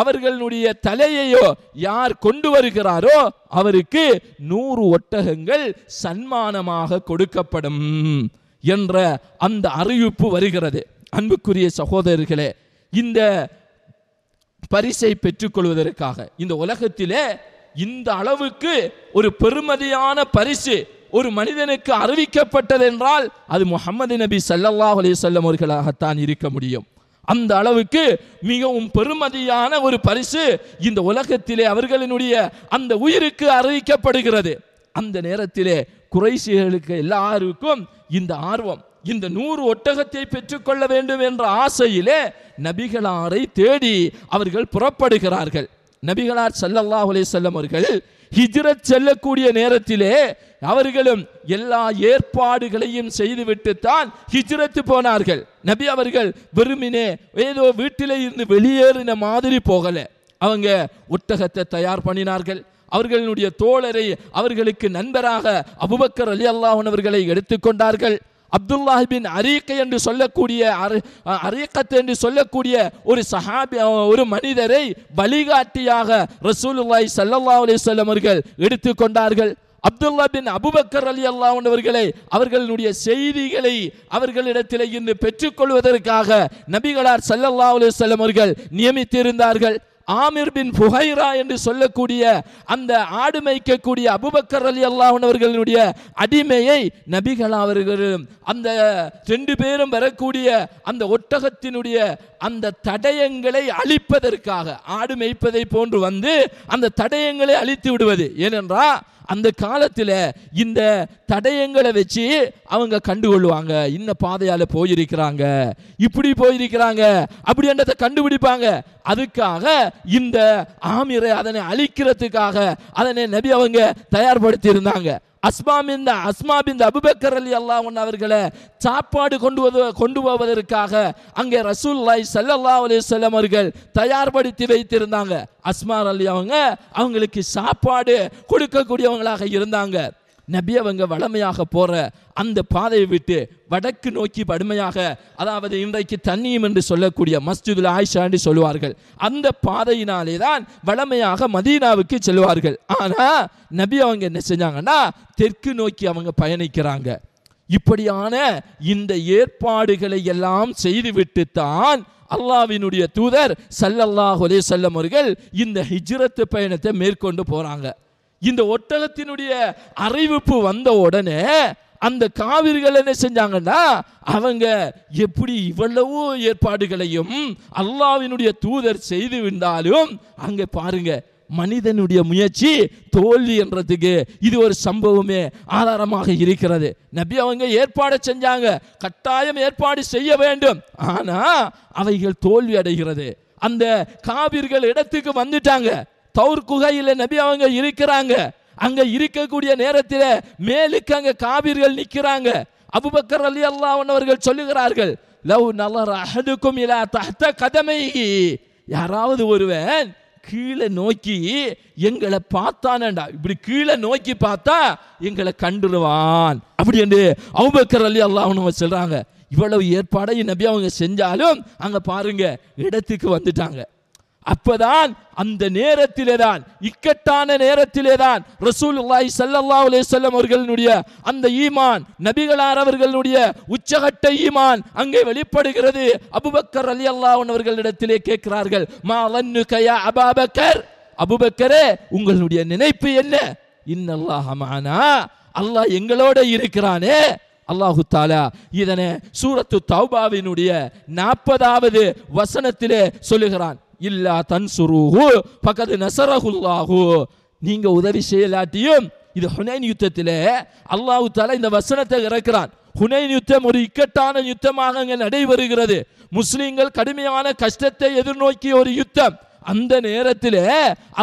அவர்களுடைய தலையையோ யார் கொண்டு வருகிறாரோ அவருக்கு 100 ஒட்டகங்கள் சன்மானமாக கொடுக்கப்படும் என்ற அந்த அறிவிப்பு வருகிறது. அன்புக்குரிய சகோதரர்களே, இந்த பரிசை பெற்றுக்கொள்வதற்காக இந்த உலகத்திலே இந்த அளவுக்கு ஒரு பெருமதியான பரிசு ஒரு மனிதனுக்கு அறிவிக்கப்பட்டது என்றால் அது முஹம்மது நபி ஸல்லல்லாஹு அலைஹி வஸல்லம் அவர்களாகத்தான் இருக்க முடியும். அந்த அளவுக்கு மிகவும் பெருமதியான ஒரு பரிசு இந்த உலகத்திலே அவர்களினுடைய அந்த உயிருக்கு அறிவிக்கப்படுகிறது. அந்த நேரத்திலே குறைஷிகளுக்கு எல்லாருக்கும் இந்த ஆர்வம், இந்த 100 ஒட்டகத்தை பெற்றுக்கொள்ள வேண்டும் என்ற ஆசையிலே நபிகளாரை தேடி அவர்கள் புறப்படுகிறார்கள். நபிகளார் ஸல்லல்லாஹு அலைஹி வஸல்லம் அவர்கள் ஹிஜ்ரத் செல்லக்கூடிய நேரத்திலே அவர்களும் எல்லா ஏற்பாடுகளையும் செய்துவிட்டு தான் ஹிஜ்ரத் போனார்கள். நபி அவர்கள் வெறுமினே ஏதோ வீட்டிலே இருந்து வெளியேறின மாதிரி போகல. அவங்க ஒட்டகத்தை தயார் பண்ணினார்கள். அவர்களுடைய தோழரை அவர்களுக்கு நண்பராக அபூபக்கர் ரலியல்லாஹு அன்ஹு அவர்களை எடுத்துக்கொண்டார்கள். அப்துல்லாஹ் பின் அரீக் என்று சொல்லக்கூடிய அரீகத் என்று சொல்லக்கூடிய ஒரு சஹாபி, ஒரு மனிதரை வழிகாட்டியாக ரசூலுல்லாஹி ஸல்லல்லாஹு அலைஹி வஸல்லம் அவர்கள் எடுத்துக்கொண்டார்கள். அப்துல்லா பின் அபூபக்கர் ரலியல்லாஹு அன்ஹு அவர்களை அவர்களுடைய செய்திகளை அவர்களிடத்தில் இருந்து பெற்றுக்கொள்வதற்காக நபிகளார் ஸல்லல்லாஹு அலைஹி வஸல்லம் அவர்கள் நியமித்திருந்தார்கள். ஆமிர் பின் ஃபுஹைரா என்று சொல்லக்கூடிய அந்த ஆடு மேய்க்கக்கூடிய அபூபக்கர் ரலியல்லாஹு அன்ஹு அவர்களுடைய அடிமையை நபிகள் அவர்கள் அந்த 2 பேரும் வரக்கூடிய அந்த ஒட்டகத்தினுடைய அந்த தடயங்களை அழிப்பதற்காக, ஆடு மேய்ப்பதை போன்று வந்து அந்த தடயங்களை அழித்து விடுவது. ஏனென்றால் அந்த காலத்தில் இந்த தடயங்களை வச்சு அவங்க கண்டுகொள்வாங்க, இன்ன பாதையால போயிருக்கிறாங்க, இப்படி போயிருக்கிறாங்க, அப்படின்றத கண்டுபிடிப்பாங்க. அதுக்காக இந்த ஆமிரை அதனை அழிக்கிறதுக்காக அதனை நபி அவங்க தயார்படுத்தி இருந்தாங்க. அஸ்மா பின் அபூபக்கர் ரலியல்லாஹு அன்ஹு அவர்களை சாப்பாடு கொண்டு போவதற்காக அங்கே ரசூலுல்லாஹி ஸல்லல்லாஹு அலைஹி வஸல்லம் அவர்கள் தயார்படுத்தி வைத்திருந்தாங்க. அஸ்மா ரலி அவங்களுக்கு சாப்பாடு கொடுக்கக்கூடியவங்களாக இருந்தாங்க. நபி அவங்க வளமையாக போற அந்த பாதையை விட்டு வடக்கு நோக்கி படுமையாக, அதாவது இன்றைக்கு தன்னியம் என்று சொல்லக்கூடிய மஸ்ஜிதுல் ஆயிஷா என்று சொல்லுவார்கள், அந்த பாதையினாலே தான் வளமையாக மதீனாவுக்கு செல்வார்கள். ஆனா நபி அவங்க என்ன செஞ்சாங்கன்னா தெற்கு நோக்கி அவங்க பயணிக்கிறாங்க. இப்படியான இந்த ஏற்பாடுகளை எல்லாம் செய்துவிட்டு தான் அல்லாஹ்வினுடைய தூதர் ஸல்லல்லாஹு அலைஹி வஸல்லம் அவர்கள் இந்த ஹிஜ்ரத் பயணத்தை மேற்கொண்டு போறாங்க. இந்த ஒட்டகத்தினுடைய அறிவிப்பு வந்த உடனே அந்த காவிர்கள் என்ன செஞ்சாங்கன்னா அவங்க எப்படி இவ்வளவு ஏற்பாடுகளையும் அல்லாஹ்வினுடைய தூதர் செய்து விட்டாலும் அங்கே பாருங்க மனிதனுடைய முயற்சி தோல்வி என்றதுக்கு இது ஒரு சம்பவமே ஆதாரமாக இருக்கிறது. நபி அவங்க ஏற்பாடு செஞ்சாங்க, கட்டாயம் ஏற்பாடு செய்ய வேண்டும், ஆனா அவைகள் தோல்வி அடைகிறது. அந்த காவிர்கள் இடத்துக்கு வந்துட்டாங்க. தௌர் குகையில் நபி அவங்க இருக்கிறாங்க. அங்க இருக்கக்கூடிய நேரத்தில் மேலுக்கு அங்க காபிர்கள் நிக்கிறாங்க. அபூபக்கர் ரலியல்லாஹு அன்ஹு அவர்கள் சொல்லுகிறார்கள், லவ் நலர அஹதுக்கும் இலா தஹ்த கதமைஹி, யாராவது ஒருவன் கீழே நோக்கி எங்களை பார்த்தானண்டா, இப்படி கீழே நோக்கி பார்த்தா எங்களை கண்டுருவான் அப்படி என்று அபூபக்கர் ரலியல்லாஹு அன்ஹு சொல்றாங்க. இவ்வளவு ஏற்பாடை நபி அவங்க செஞ்சாலும் அங்க பாருங்க இடத்துக்கு வந்துட்டாங்க. அப்பதான் அந்த நேரத்திலே தான், இக்கட்டான நேரத்திலே தான் ரசூலுல்லாஹி ஸல்லல்லாஹு அலைஹி வஸல்லம் அவர்களுடைய அந்த ஈமான், நபிகளார் அவர்களுடைய உச்சகட்ட ஈமான் அங்கே வெளிப்படுகிறது. அபூபக்கர் ரலியல்லாஹு அன்ஹு அவர்களிடத்திலே கேட்கிறார்கள், மா லன்னுக யா அபூபக்கர், அபூபக்கரே உங்களுடைய நினைப்பு என்ன? இன்னல்லாஹ மஅனா, அல்லாஹ் எங்களோட இருக்கிறானே. அல்லாஹு தஆலா இதனை சூரத்து தௌபாவினுடைய 40வது வசனத்திலே சொல்லுகிறான், இல்லா தன்சுருஹு ஃபகத் நஸரஹுல்லாஹு, நீங்க உதவி செய்யலாட்டியும். இது ஹுனைன் யுத்தத்திலே அல்லாஹ் தஆலா இந்த வசனத்தை இறக்குறான். ஹுனைன் யுத்தம் ஒரு இக்கட்டான யுத்தமாக அங்கே நடைபெறுகிறது. முஸ்லிம்கள் கடுமையான கஷ்டத்தை எதிர்நோக்கிய ஒரு யுத்தம். அந்த நேரத்திலே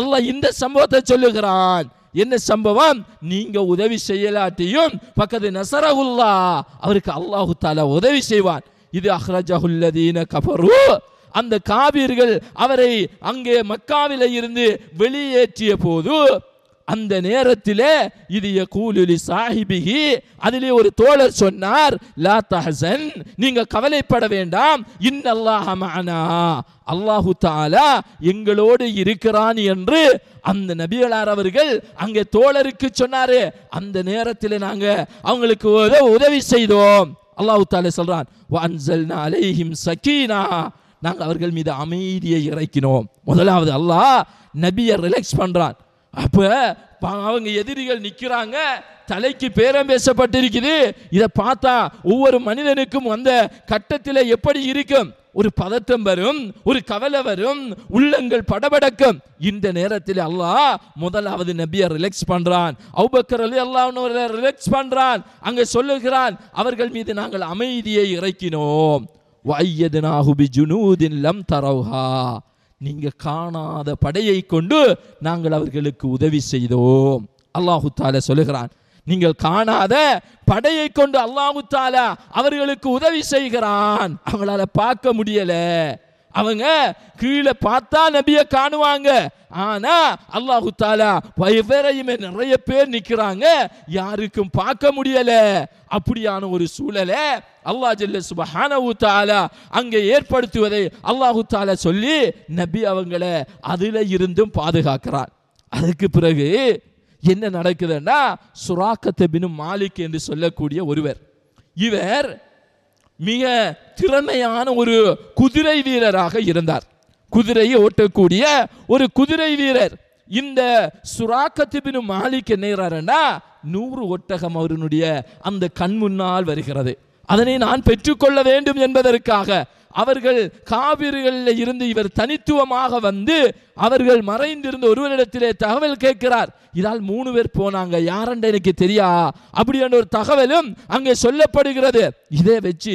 அல்லாஹ் இந்த சம்பவத்தை சொல்லுகிறான். என்ன சம்பவம்? நீங்க உதவி செய்யலாட்டியும் பக்கத்து நஸரஹுல்லாஹ், அவருக்கு அல்லாஹ் தஆலா உதவி செய்வான். இது அஹ்ரஜஹுல்லதீன கஃபரு, அந்த காபீர்கள் அவரை அங்கே மக்காவிலே இருந்து வெளியேற்றிய போது அந்த நேரத்திலே இது யகூலு லி சாஹிபிஹி, அதிலே ஒரு தோழர் சொன்னார், லா தஹஸன், நீங்க கவலைப்பட வேண்டாம், இன்னல்லாஹ மஅனா, அல்லாஹு தஆலா எங்களோடு இருக்கிறான் என்று அந்த நபிகளார் அவர்கள் அங்கே தோழருக்கு சொன்னாரு. அந்த நேரத்தில் நாங்க அவங்களுக்கு உதவி செய்தோம். அல்லாஹு தஆலா சொல்றான், வ அன்ஸல்னா அலைஹிம் சகீனா, நாங்கள் அவர்கள் மீது அமைதியை இறக்கினோம். முதலாவது அல்லாஹ் நபியை ரிலாக்ஸ் பண்றான். அப்ப அவங்க எதிரிகள் நிக்கிறாங்க, தலைக்கு பேரம் பேசப்பட்டிருக்குது. இதை பார்த்தா ஒவ்வொரு மனிதனுக்கும் அந்த கட்டத்தில் எப்படி இருக்கும்? ஒரு பதட்டம் வரும், ஒரு கவலை வரும், உள்ளங்கள் படபடக்கும். இந்த நேரத்தில் அல்லாஹ் முதலாவது நபியை ரிலாக்ஸ் பண்றான். அபூபக்கர் ரலியல்லாஹு அன்ஹு ரிலாக்ஸ் பண்றான். அங்கே சொல்லுகிறான், அவர்கள் மீது நாங்கள் அமைதியை இறக்கினோம். வஅய்யத்னாஹு பிஜுனூதின் லம் தரவுஹா, நீங்க காணாத படையை கொண்டு நாங்கள் அவர்களுக்கு உதவி செய்தோம். அல்லாஹு தஆலா சொல்லுகிறான், நீங்கள் காணாத படையை கொண்டு அல்லாஹு தஆலா அவர்களுக்கு உதவி செய்கிறான். அவங்களால பார்க்க முடியல, அவங்க கீழே பார்த்தா நபியை காணுவாங்க. ஆனா அல்லாஹு தஆலா பயவரையுமே நிறைய பேர் நிக்கிறாங்க, யாருக்கும் பார்க்க முடியல. அப்படியான ஒரு சூழலை அல்லாஹ் ஜல்ல சுப்ஹானஹு தஆலா அங்கே ஏற்படுத்துவதை அல்லாஹு தஆலா சொல்லி நபி அவங்கள அதுல இருந்தும் பாதுகாக்கிறான். அதுக்கு பிறகு என்ன நடக்குதுன்னா, சுராக்கத் பின் மாலிக் என்று சொல்லக்கூடிய ஒருவர், இவர் மிக திறமையான ஒரு குதிரை வீரராக இருந்தார். குதிரையை ஓட்டக்கூடிய ஒரு குதிரை வீரர். இந்த சுராக்கத் பின் மாலிக் என்ன, 100 ஒட்டகம் அவருடைய அந்த கண் முன்னால் வருகிறது. அதனை நான் பெற்றுக்கொள்ள வேண்டும் என்பதற்காக அவர்கள் காபிர்களில் இருந்து இவர் தனித்துவமாக வந்து அவர்கள் மறைந்திருந்த ஒருவரிடத்திலே தகவல் கேட்கிறார். இதால் 3 பேர் போனாங்க, யாரென்று எனக்கு தெரியா அப்படின்ற ஒரு தகவலும் அங்கே சொல்லப்படுகிறது. இதை வச்சு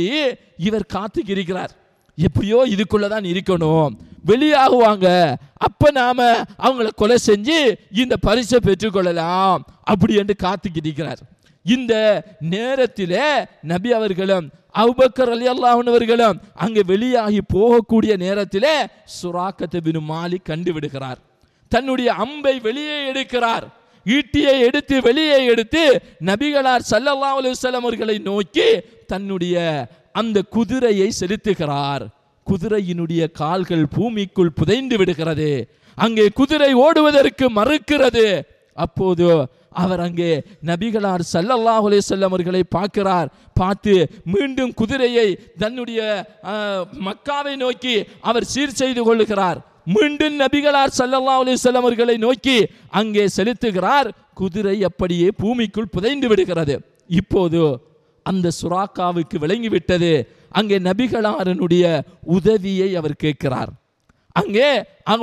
இவர் காத்துக்கிறார், எப்படியோ இதுக்குள்ளதான் இருக்கணும், வெளியாகுவாங்க, அப்ப நாம அவங்கள கொலை செஞ்சு இந்த பரிசை பெற்றுக்கொள்ளலாம் அப்படி என்று காத்துக்கிறார். இந்த நேரத்திலே நபி அவர்களும் அபூபக்கர் ரலியல்லாஹு அன்ஹு அவர்களும் அங்கே வெளியாகி போகக்கூடிய நேரத்திலே சுராக்கத் பின் மாலிக் கண்டுவிடுகிறார். தன்னுடைய அம்பை வெளியே எடுக்கிறார். ஈட்டியை எடுத்து வெளியே எடுத்து நபிகளார் ஸல்லல்லாஹு அலைஹி வஸல்லம் அவர்களை நோக்கி தன்னுடைய அந்த குதிரையை செலுத்துகிறார். குதிரையினுடைய கால்கள் பூமிக்குள் புதைந்து விடுகிறது. அங்கே குதிரை ஓடுவதற்கு மறுக்கிறது. அப்போது அவர் அங்கே நபிகளார் ஸல்லல்லாஹு அலைஹி வஸல்லம் அவர்களை பார்க்கிறார். பார்த்து மீண்டும் குதிரையை தன்னுடைய மக்காவை நோக்கி அவர் சீர் செய்து கொள்ளுகிறார். மீண்டும் நபிகளார் ஸல்லல்லாஹு அலைஹி வஸல்லம் அவர்களை நோக்கி அங்கே செலுத்துகிறார். குதிரை அப்படியே பூமிக்குள் புதைந்து விடுகிறது. இப்போது அந்த சுராக்காவுக்கு விளங்கிவிட்டது, அங்கே நபிகளாரனுடைய உதவியை அவர் கேட்கிறார். அங்கே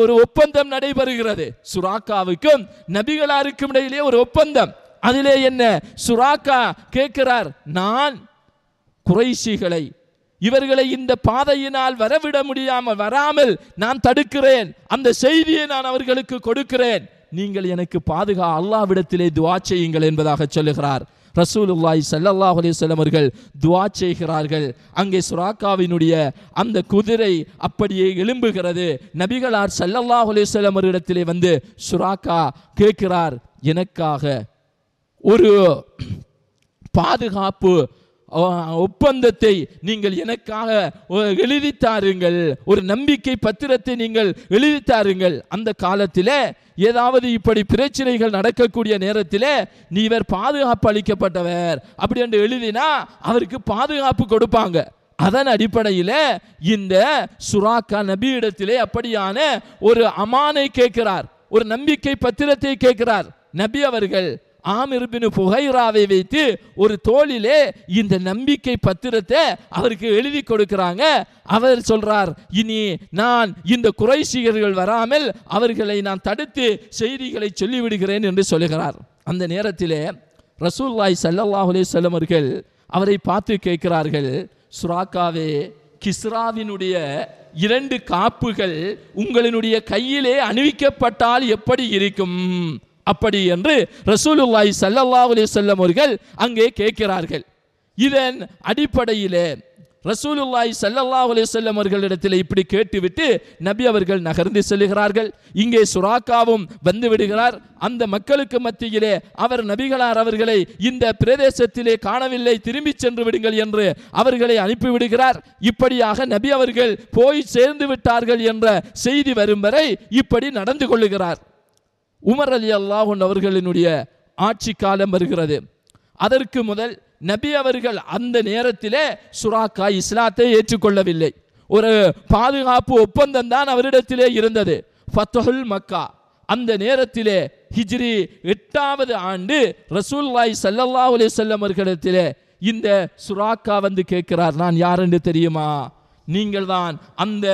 ஒரு ஒப்பந்தம் நடைபெறுகிறது. சுராக்காவுக்கும் நபிகளாருக்கும் இடையிலே ஒரு ஒப்பந்தம். அதிலே என்ன, சுராக்கா கேட்கிறார், நான் குறைஷிகளை இவர்களை இந்த பாதையினால் வரவிட முடியாமல் வராமல் நான் தடுக்கிறேன், அந்த செய்தியை நான் அவர்களுக்கு கொடுக்கிறேன். நீங்கள் எனக்கு அல்லாஹ்விடத்திலே துஆ செய்யுங்கள் என்பதாக சொல்லுகிறார். ரசூலுல்லாஹி ஸல்லல்லாஹு அலைஹி வஸல்லம் அவர்கள் துஆ செய்கிறார்கள். அங்கே சுராக்காவினுடைய அந்த குதிரை அப்படியே எழும்புகிறது. நபிகளார் ஸல்லல்லாஹு அலைஹி வஸல்லம் அவரிடத்திலே வந்து சுராக்கா கேட்கிறார், எனக்காக ஒரு பாதுகாப்பு ஒப்பந்தத்தை நீங்கள் எனக்காக எழுதி தாருங்கள், ஒரு நம்பிக்கை பத்திரத்தை நீங்கள் எழுதி தாருங்கள். அந்த காலத்தில் ஏதாவது இப்படி பிரச்சனைகள் நடக்கக்கூடிய நேரத்தில் நீவர் பாதுகாப்பு அளிக்கப்பட்டவர் அப்படி என்று எழுதினா அவருக்கு பாதுகாப்பு கொடுப்பாங்க. அதன் அடிப்படையில் இந்த சுராக்கா நபியிடத்திலே அப்படியான ஒரு அமானை கேட்கிறார், ஒரு நம்பிக்கை பத்திரத்தை கேட்கிறார். நபி அவர்கள் ஆமிர் பின் புகைராவை வைத்து ஒரு தோளிலே இந்த நம்பிக்கை பத்திரத்தை அவருக்கு எழுதி கொடுக்கிறாங்க. அவர் சொல்றார், இனி நான் இந்த குறைஷியர்கள் வராமல் அவர்களை நான் தடுத்து செய்திகளை சொல்லிவிடுகிறேன் என்று சொல்லுகிறார். அந்த நேரத்திலே ரசூலுல்லாஹி ஸல்லல்லாஹு அலைஹி வஸல்லம் அவர்கள் அவரை பார்த்து கேட்கிறார்கள், சுராக்காவே, கிஸ்ராவினுடைய 2 காப்புகள் உங்களினுடைய கையிலே அணிவிக்கப்பட்டால் எப்படி இருக்கும் அப்படி என்று ரசூலுல்லாஹி ஸல்லல்லாஹு அலைஹி வஸல்லம் அவர்கள் அங்கே கேட்கிறார்கள். இதன் அடிப்படையிலே ரசூலுல்லாஹி ஸல்லல்லாஹு அலைஹி வஸல்லம் அவர்களிடத்தில் இப்படி கேட்டுவிட்டு நபி அவர்கள் நகர்ந்து செல்கிறார்கள். இங்கே சுராக்காவும் வந்து விடுகிறார். அந்த மக்களுக்கு மத்தியிலே அவர் நபிகளார் அவர்களை இந்த பிரதேசத்திலே காணவில்லை, திரும்பி சென்று விடுங்கள் என்று அவர்களை அனுப்பிவிடுகிறார். இப்படியாக நபி அவர்கள் போய் சேர்ந்து விட்டார்கள் என்ற செய்தி வரும் வரை இப்படி நடந்து கொள்ளுகிறார். உமர் ரலியல்லாஹு அன்ஹு அவர்களினுடைய ஆட்சி காலம் வருகிறது. அதற்கு முதல் நபி அவர்கள் அந்த நேரத்திலே சுராக்கா இஸ்லாத்தை ஏற்றுக்கொள்ளவில்லை. ஒரு பாதுகாப்பு ஒப்பந்தம் தான் அவரிடத்திலே இருந்தது, ஃபத்ஹுல் மக்கா. அந்த நேரத்திலே ஹிஜ்ரி 8வது ஆண்டு ரசூலுல்லாஹி ஸல்லல்லாஹு அலைஹி வஸல்லம் அவர்களிடத்திலே இந்த சுராக்கா வந்து கேட்கிறார், நான் யார் என்று தெரியுமா? நீங்கள் தான் அந்த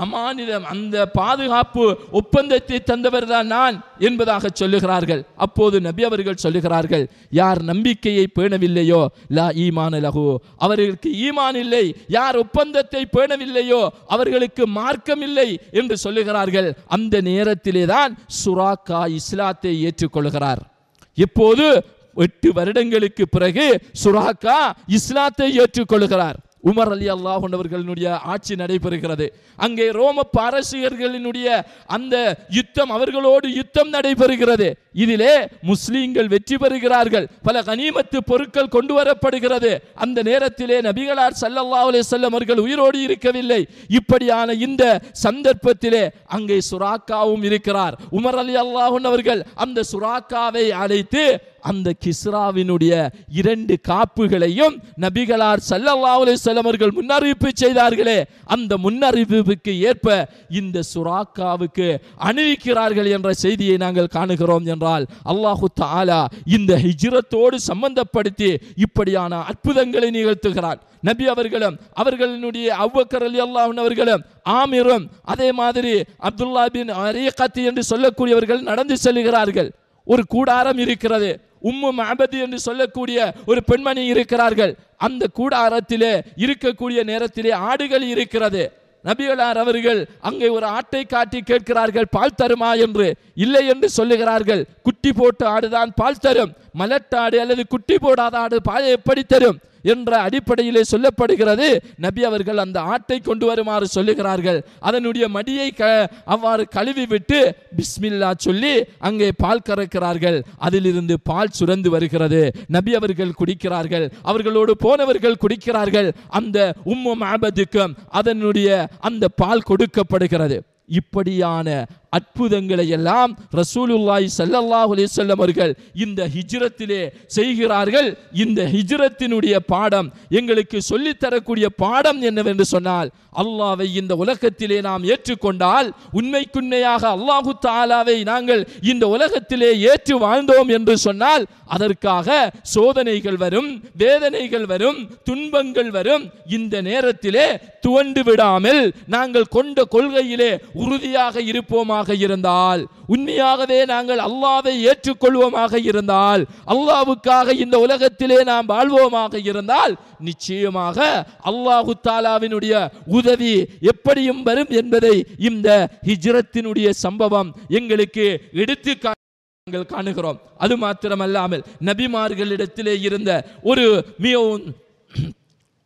அமானிதம், அந்த பாதுகாப்பு ஒப்பந்தத்தை தந்தவர் தான் நான் என்பதாக சொல்லுகிறார்கள். அப்போது நபி அவர்கள் சொல்லுகிறார்கள், யார் நம்பிக்கையை பேணவில்லையோ லா ஈமான லஹு, அவர்களுக்கு ஈமான் இல்லை. யார் ஒப்பந்தத்தை பேணவில்லையோ அவர்களுக்கு மார்க்கம் இல்லை என்று சொல்லுகிறார்கள். அந்த நேரத்திலே தான் சுராக்கா இஸ்லாத்தை ஏற்றுக்கொள்கிறார். இப்போது 8 வருடங்களுக்கு பிறகு சுராக்கா இஸ்லாத்தை ஏற்றுக்கொள்கிறார். உமர் ரலியல்லாஹு அன்ஹு அவர்களுடைய ஆட்சி நடைபெறுகிறது. அங்கே ரோம பாரசீகர்களினுடைய அந்த யுத்தம், அவர்களோடு யுத்தம் நடைபெறுகிறது. இதிலே முஸ்லீம்கள் வெற்றி பெறுகிறார்கள். பல கனிமத்து பொருட்கள் கொண்டு வரப்படுகிறது. அந்த நேரத்திலே நபிகளார் ஸல்லல்லாஹு அலைஹி வஸல்லம் அவர்கள் உயிரோடு இருக்கவில்லை. இப்படியான இந்த சந்தர்ப்பத்திலே அங்கே சுராக்காவும் இருக்கிறார். உமர் ரலியல்லாஹு அன்ஹு அவர்கள் அந்த சுராக்காவை அழைத்து அந்த கிஸ்ராவினுடைய 2 காப்புகளையும் நபிகளார் ஸல்லல்லாஹு அலைஹி வஸல்லம் அவர்கள் முன்னறிவிப்பு செய்தார்களே, அந்த முன்னறிவிப்புக்கு ஏற்ப இந்த சுராக்காவுக்கு அணிவிக்கிறார்கள் என்ற செய்தியை நாங்கள் காணுகிறோம். என்றால் அல்லாஹு தஆலா இந்த ஹிஜ்ரத்தோடு சம்பந்தப்படுத்தி இப்படியான அற்புதங்களை நிகழ்த்துகிறார். நபி அவர்களும் அவர்களுடைய அபூபக்கர் ரலியல்லாஹு அன்ஹு அவர்களும் ஆமிரும் அதே மாதிரி அப்துல்லா பின் அரீகத் என்று சொல்லக்கூடியவர்கள் நடந்து செல்கிறார்கள். ஒரு கூடாரம் இருக்கிறது. உம்மு மஅபதி என்று சொல்லக்கூடிய ஒரு பெண்மணி இருக்கிறார்கள். அந்த கூடாரத்திலே இருக்கக்கூடிய நேரத்திலே ஆடுகள் இருக்கிறது. நபிகளார் அவர்கள் அங்கே ஒரு ஆட்டை காட்டி கேட்கிறார்கள், பால் தருமா என்று. இல்லை என்று சொல்லுகிறார்கள். குட்டி போட்ட ஆடுதான் பால் தரும், மலட்டாடு அல்லது குட்டி போடாத ஆடு பால் எப்படி தரும் என்ற அடிப்படையிலே சொல்லப்படுகிறது. நபி அவர்கள் அந்த ஆட்டை கொண்டு வருமாறு சொல்லுகிறார்கள். அதனுடைய மடியை அவ்வாறு கழுவி விட்டு பிஸ்மில்லா சொல்லி அங்கே பால் கறக்கிறார்கள். அதிலிருந்து பால் சுரந்து வருகிறது. நபி அவர்கள் குடிக்கிறார்கள், அவர்களோடு போனவர்கள் குடிக்கிறார்கள். அந்த உம்மு மஅபதுக்கும் அதனுடைய அந்த பால் கொடுக்கப்படுகிறது. இப்படியான அற்புதங்களை எல்லாம் ரசூலுல்லாஹி ஸல்லல்லாஹு அலைஹி வஸல்லம் அவர்கள் இந்த ஹிஜ்ரத்திலே செய்கிறார்கள். இந்த ஹிஜ்ரத்தினுடைய பாடம் எங்களுக்கு சொல்லித்தரக்கூடிய பாடம் என்னவென்று சொன்னால், அல்லாஹ்வை இந்த உலகத்திலே நாம் ஏற்றுக்கொண்டால், உண்மைக்குண்மையாக அல்லாஹு தஆலாவை நாங்கள் இந்த உலகத்திலே ஏற்று வாழ்ந்தோம் என்று சொன்னால், அதற்காக சோதனைகள் வரும், வேதனைகள் வரும், துன்பங்கள் வரும். இந்த நேரத்திலே துவண்டு விடாமல் நாங்கள் கொண்ட கொள்கையிலே உறுதியாக இருப்போமாக இருந்தால், உண்மையாகவே நாங்கள் அல்லாஹ்வை ஏற்றுக்கொள்வோமாக இருந்தால், அல்லாஹ்வுக்காக இந்த உலகத்திலே நாம் வாழ்வோமாக இருந்தால், நிச்சயமாக அல்லாஹு தஆலாவினுடைய உதவி எப்படியும் வரும் என்பதை இந்த ஹிஜ்ரத்தினுடைய சம்பவம் எங்களுக்கு எடுத்து நாங்கள் காணுகிறோம். அது மாத்திரமல்லாமல் நபிமார்களிடத்திலே இருந்த ஒரு மிகவும்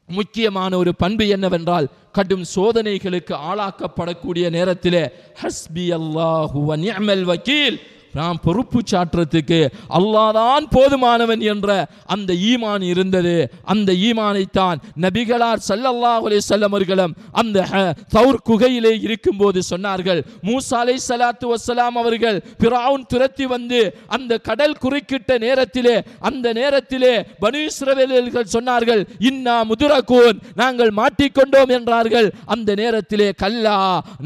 முக்கியமான ஒரு பண்பு என்னவென்றால், கடும் சோதனைகளுக்கு ஆளாக்கப்படக்கூடிய நேரத்திலே ஹஸ்பி அல்லாஹு வ நிஅமல் வக்கீல், நாம் பொறுப்பு சாற்றத்துக்கு அல்லாஹ்தான் போதுமானவன் என்ற அந்த ஈமான் இருந்தது. அந்த ஈமானைத்தான் நபிகளார் ஸல்லல்லாஹு அலைஹி வஸல்லம் அவர்களும் அந்த தௌர் குகையிலே இருக்கும்போது சொன்னார்கள். மூசா அலைஹிஸ்ஸலாத்து வஸ்ஸலாம் அவர்கள் ஃபிரௌன் துரத்தி வந்து அந்த கடல் குறுக்கிட்ட நேரத்திலே, அந்த நேரத்திலே பனு இஸ்ரவேலர்கள் சொன்னார்கள், இன்னா முதுரகூன், நாங்கள் மாட்டிக்கொண்டோம் என்றார்கள். அந்த நேரத்திலே கல்லா,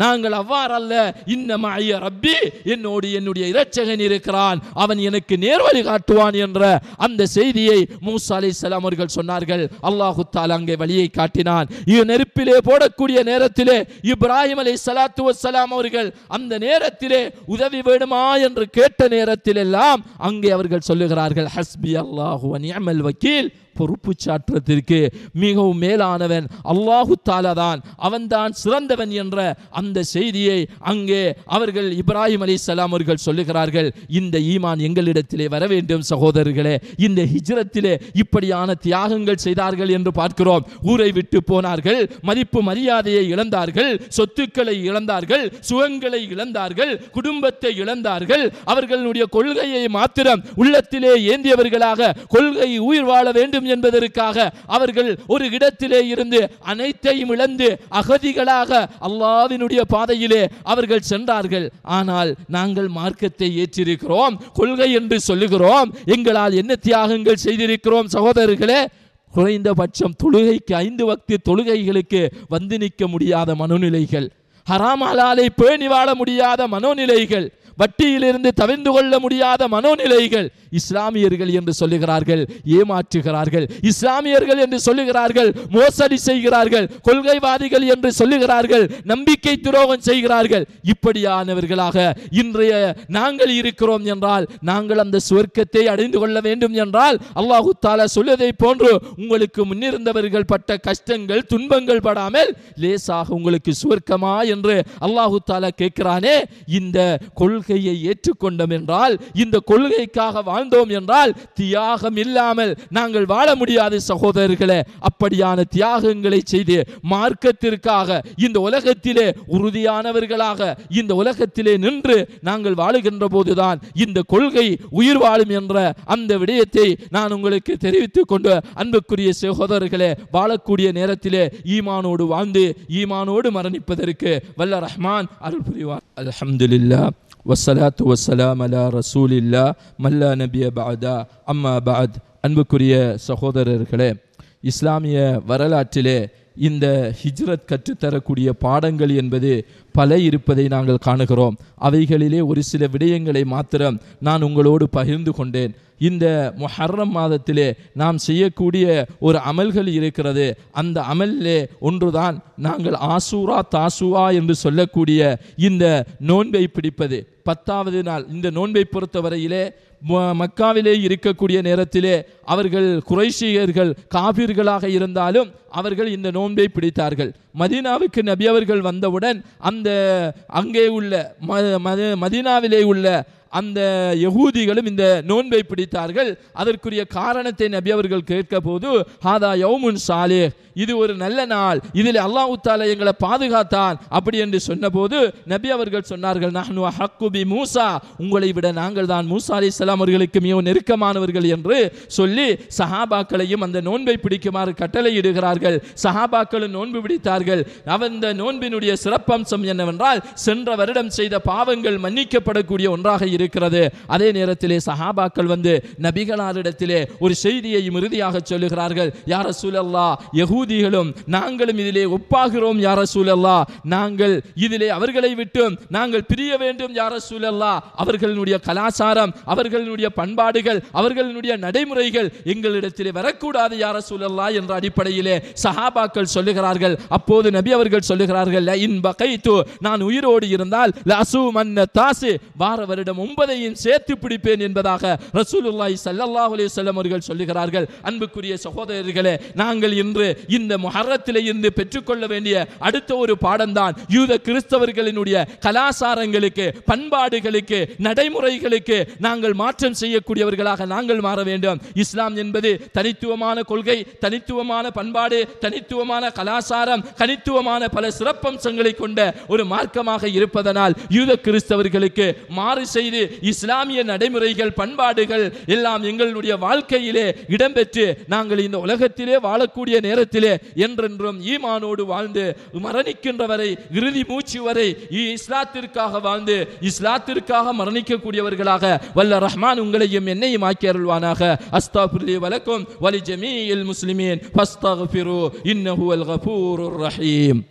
நாங்கள் அவ்வாறல்ல, இன்னமா ஐய ரப்பி, என்னோடு என்னுடைய இரட்சகன் இருக்கிறான், அவன் எனக்கு நேர்வழி காட்டுவான் என்ற அந்த செய்தியை மூசா அலைஹிஸ்ஸலாம் அவர்கள் சொன்னார்கள். அல்லாஹு தஆலா அங்கே வழியை காட்டினான். நெருப்பிலே போடக்கூடிய நேரத்திலே இப்ராஹிம் அலைஹிஸ்ஸலாத்து வஸ்ஸலாம் அவர்கள் அந்த நேரத்திலே உதவி வேண்டுமா என்று கேட்ட நேரத்தில் எல்லாம் அங்கே அவர்கள் சொல்லுகிறார்கள், ஹஸ்பி அல்லாஹு வ நிஅமல் வக்கீல், பொறுப்பு சாற்றத்திற்கு மிகவும் மேலானவன் அல்லாஹு தஆலா தான், அவன்தான் சிறந்தவன் என்ற அந்த செய்தியை அங்கே அவர்கள் இப்ராஹிம் அலைஹிஸ்ஸலாம் அவர்கள் சொல்லுகிறார்கள். இந்த ஈமான் எங்களிடத்திலே வர வேண்டும் சகோதரர்களே. இந்த ஹிஜ்ரத்திலே இப்படியான தியாகங்கள் செய்தார்கள் என்று பார்க்கிறோம். ஊரை விட்டு போனார்கள், மதிப்பு மரியாதையை இழந்தார்கள், சொத்துக்களை இழந்தார்கள், சுகங்களை இழந்தார்கள், குடும்பத்தை இழந்தார்கள். அவர்களுடைய கொள்கையை மாத்திரம் உள்ளத்திலே ஏந்தியவர்களாக, கொள்கை உயிர் வாழ வேண்டும் என்பதற்காக அவர்கள் ஒரு இடத்திலே இருந்து அனைத்தையும் இழந்து அகதிகளாக அல்லாஹ்வினுடைய பாதையிலே அவர்கள் சென்றார்கள். ஆனால் நாங்கள் மார்க்கத்தை ஏற்றிருக்கிறோம், கொள்கை என்று சொல்லுகிறோம், எங்களால் என்ன தியாகங்கள் செய்திருக்கிறோம் சகோதரர்களே? குறைந்தபட்சம் தொழுகைக்கு 5 வக்து தொழுகைகளுக்கு வந்து நிற்க முடியாத மனோநிலைகள், ஹராம் ஹலாலை பேணி வாழ முடியாத மனோநிலைகள், வட்டியிலிருந்து தவிர்ந்து கொள்ள முடியாத மனோநிலைகள். இஸ்லாமியர்கள் என்று சொல்லுகிறார்கள், ஏமாற்றுகிறார்கள். இஸ்லாமியர்கள் என்று சொல்லுகிறார்கள், மோசடி செய்கிறார்கள். கொள்கைவாதிகள் என்று சொல்லுகிறார்கள், நம்பிக்கை துரோகம் செய்கிறார்கள். இப்படியானவர்களாக இன்றைய நாங்கள் இருக்கிறோம் என்றால், நாங்கள் அந்த சுவர்க்கத்தை அடைந்து கொள்ள வேண்டும் என்றால், அல்லாஹு தஆலா சொல்வதை போன்று உங்களுக்கு முன்னிருந்தவர்கள் பட்ட கஷ்டங்கள் துன்பங்கள் படாமல் லேசாக உங்களுக்கு சுவர்க்கமா என்று அல்லாஹு தஆலா கேட்கிறானே. இந்த கொள்கையை ஏற்றுக்கொண்டோம் என்றால், இந்த கொள்கைக்காக வாழ்ந்தோம் என்றால், தியாகம் இல்லாமல் நாங்கள் வாழ முடியாது சகோதரர்களே. அப்படியான தியாகங்களை செய்து மார்க்கத்திற்காக இந்த உலகத்திலே உறுதியானவர்களாக இந்த உலகத்திலே நின்று நாங்கள் வாழுகின்ற போதுதான் இந்த கொள்கை உயிர் வாழும் என்ற அந்த விடயத்தை நான் உங்களுக்கு தெரிவித்துக் கொண்டு, அன்புக்குரிய சகோதரர்களே, வாழக்கூடிய நேரத்திலே ஈமானோடு வாழ்ந்து ஈமானோடு மரணிப்பதற்கு வல்ல ரஹ்மான் அருள் புரிவார். அல்ஹம்துலில்லாஹ் வஸ்ஸலாத்து வஸ்ஸலாம் அலா ரசூலில்லாஹ் மல்லா நபிய பஅதா அம்மா பஅத். அன்புக்குரிய சகோதரர்களே, இஸ்லாமிய வரலாற்றிலே இந்த ஹிஜ்ரத் கற்றுத்தரக்கூடிய பாடங்கள் என்பது பல இருப்பதை நாங்கள் காணுகிறோம். அவைகளிலே ஒரு சில விடயங்களை மாத்திரம் நான் உங்களோடு பகிர்ந்து கொண்டேன். இந்த முஹர்ரம் மாதத்திலே நாம் செய்யக்கூடிய ஒரு அமல்கள் இருக்கிறது. அந்த அமலிலே ஒன்றுதான் நாங்கள் ஆசூரா தாசுவா என்று சொல்லக்கூடிய இந்த நோன்பை பிடிப்பது. 10வது நாள் இந்த நோன்பை பொறுத்தவரையிலே மக்காவிலே இருக்கக்கூடிய நேரத்திலே அவர்கள் குறைஷியர்கள் காபிர்களாக இருந்தாலும் அவர்கள் இந்த நோன்பை பிடித்தார்கள். மதீனாவுக்கு நபி அவர்கள் வந்தவுடன் அந்த அங்கே உள்ள மதீனாவிலே உள்ள அந்த யகூதிகளும் இந்த நோன்பை பிடித்தார்கள். அதற்குரிய காரணத்தை நபி அவர்கள் கேட்க போது, ஹாதா யௌமுன் சாலிஹ், இது ஒரு நல்ல நாள், இதில் அல்லாஹ் தஆலா எங்களை பாதுகாத்தான் அப்படி என்று சொன்னபோது நபி அவர்கள் சொன்னார்கள், நஹ்னு அஹக்கு பி மூசா, உங்களை விட நாங்கள் தான் மூசா அலைஹிஸ்ஸலாம் அவர்களுக்கு மிகவும் நெருக்கமானவர்கள் என்று சொல்லி சஹாபாக்களையும் அந்த நோன்பை பிடிக்குமாறு கட்டளையிடுகிறார்கள். சஹாபாக்களும் நோன்பு பிடித்தார்கள். அந்த நோன்பினுடைய சிறப்பம்சம் என்னவென்றால், சென்ற வருடம் செய்த பாவங்கள் மன்னிக்கப்படக்கூடிய ஒன்றாக இருக்கிறது. அதே நேரத்திலே சஹாபாக்கள் வந்து நபிகளாரிடத்திலே ஒரு செய்தியை இறுதியாக சொல்லுகிறார்கள், யா ரசூலல்லாஹ், யகூதிகளும் நாங்களும் இதிலே ஒப்பாகிறோம் யா ரசூலல்லாஹ், நாங்கள் இதிலே அவர்களை விட்டு நாங்கள் பிரிய வேண்டும் யா ரசூலல்லாஹ், அவர்களுடைய கலாச்சாரம், அவர்களுடைய பண்பாடுகள், அவர்களுடைய நடைமுறைகள் எங்களிடத்திலே வரக்கூடாது யா ரசூலல்லாஹ் என்ற அடிப்படையிலே சஹாபாக்கள் சொல்லுகிறார்கள். அப்போது நபி அவர்கள் சொல்லுகிறார்கள், இன் பகைத்து, நான் உயிரோடு இருந்தால் லஅசூமன்ன தாசி, வார வருடம் 9ஐயும் சேர்த்து பிடிப்பேன் என்பதாக ரசூலுல்லாஹி ஸல்லல்லாஹு அலைஹி வஸல்லம் அவர்கள் சொல்லுகிறார்கள். அன்புக்குரிய சகோதரர்களே, நாங்கள் இன்று இந்த முஹர்ரத்திலே இருந்து பெற்றுக்கொள்ள வேண்டிய அடுத்த ஒரு பாடம்தான் யூத கிறிஸ்தவர்களினுடைய கலாசாரங்களுக்கு, பண்பாடுகளுக்கு, நடைமுறைகளுக்கு நாங்கள் மாற்றம் செய்யக்கூடியவர்களாக நாங்கள் மாற வேண்டும். இஸ்லாம் என்பது தனித்துவமான கொள்கை, தனித்துவமான பண்பாடு, தனித்துவமான கலாசாரம், தனித்துவமான பல சிறப்பம்சங்களை கொண்ட ஒரு மார்க்கமாக இருப்பதனால் யூத கிறிஸ்தவர்களுக்கு மாறு செய்து இஸ்லாமிய நடைமுறைகள், பண்பாடுகள் எல்லாம் எங்களுடைய வாழ்க்கையிலே இடம்பெற்று நாங்கள் இந்த உலகத்திலே வாழக்கூடிய நேரத்திலே என்றென்றும் ஈமானோடு வாழ்ந்து மரணிக்கின்ற வரை, இறுதி மூச்சு வரை இஸ்லாத்திற்காக வாழ்ந்து இஸ்லாத்திற்காக மரணிக்கக்கூடியவர்களாக வல்ல ரஹ்மான் உங்களையும் என்னையும் ஆக்கி அருள்வானாக. அஸ்தக்ஃபிருல்லி வலக்கும் வலி ஜமீஇல் முஸ்லிமீன் ஃபஸ்தக்ஃபிரு இன்னஹு வல் கஃபூருர் ரஹீம்.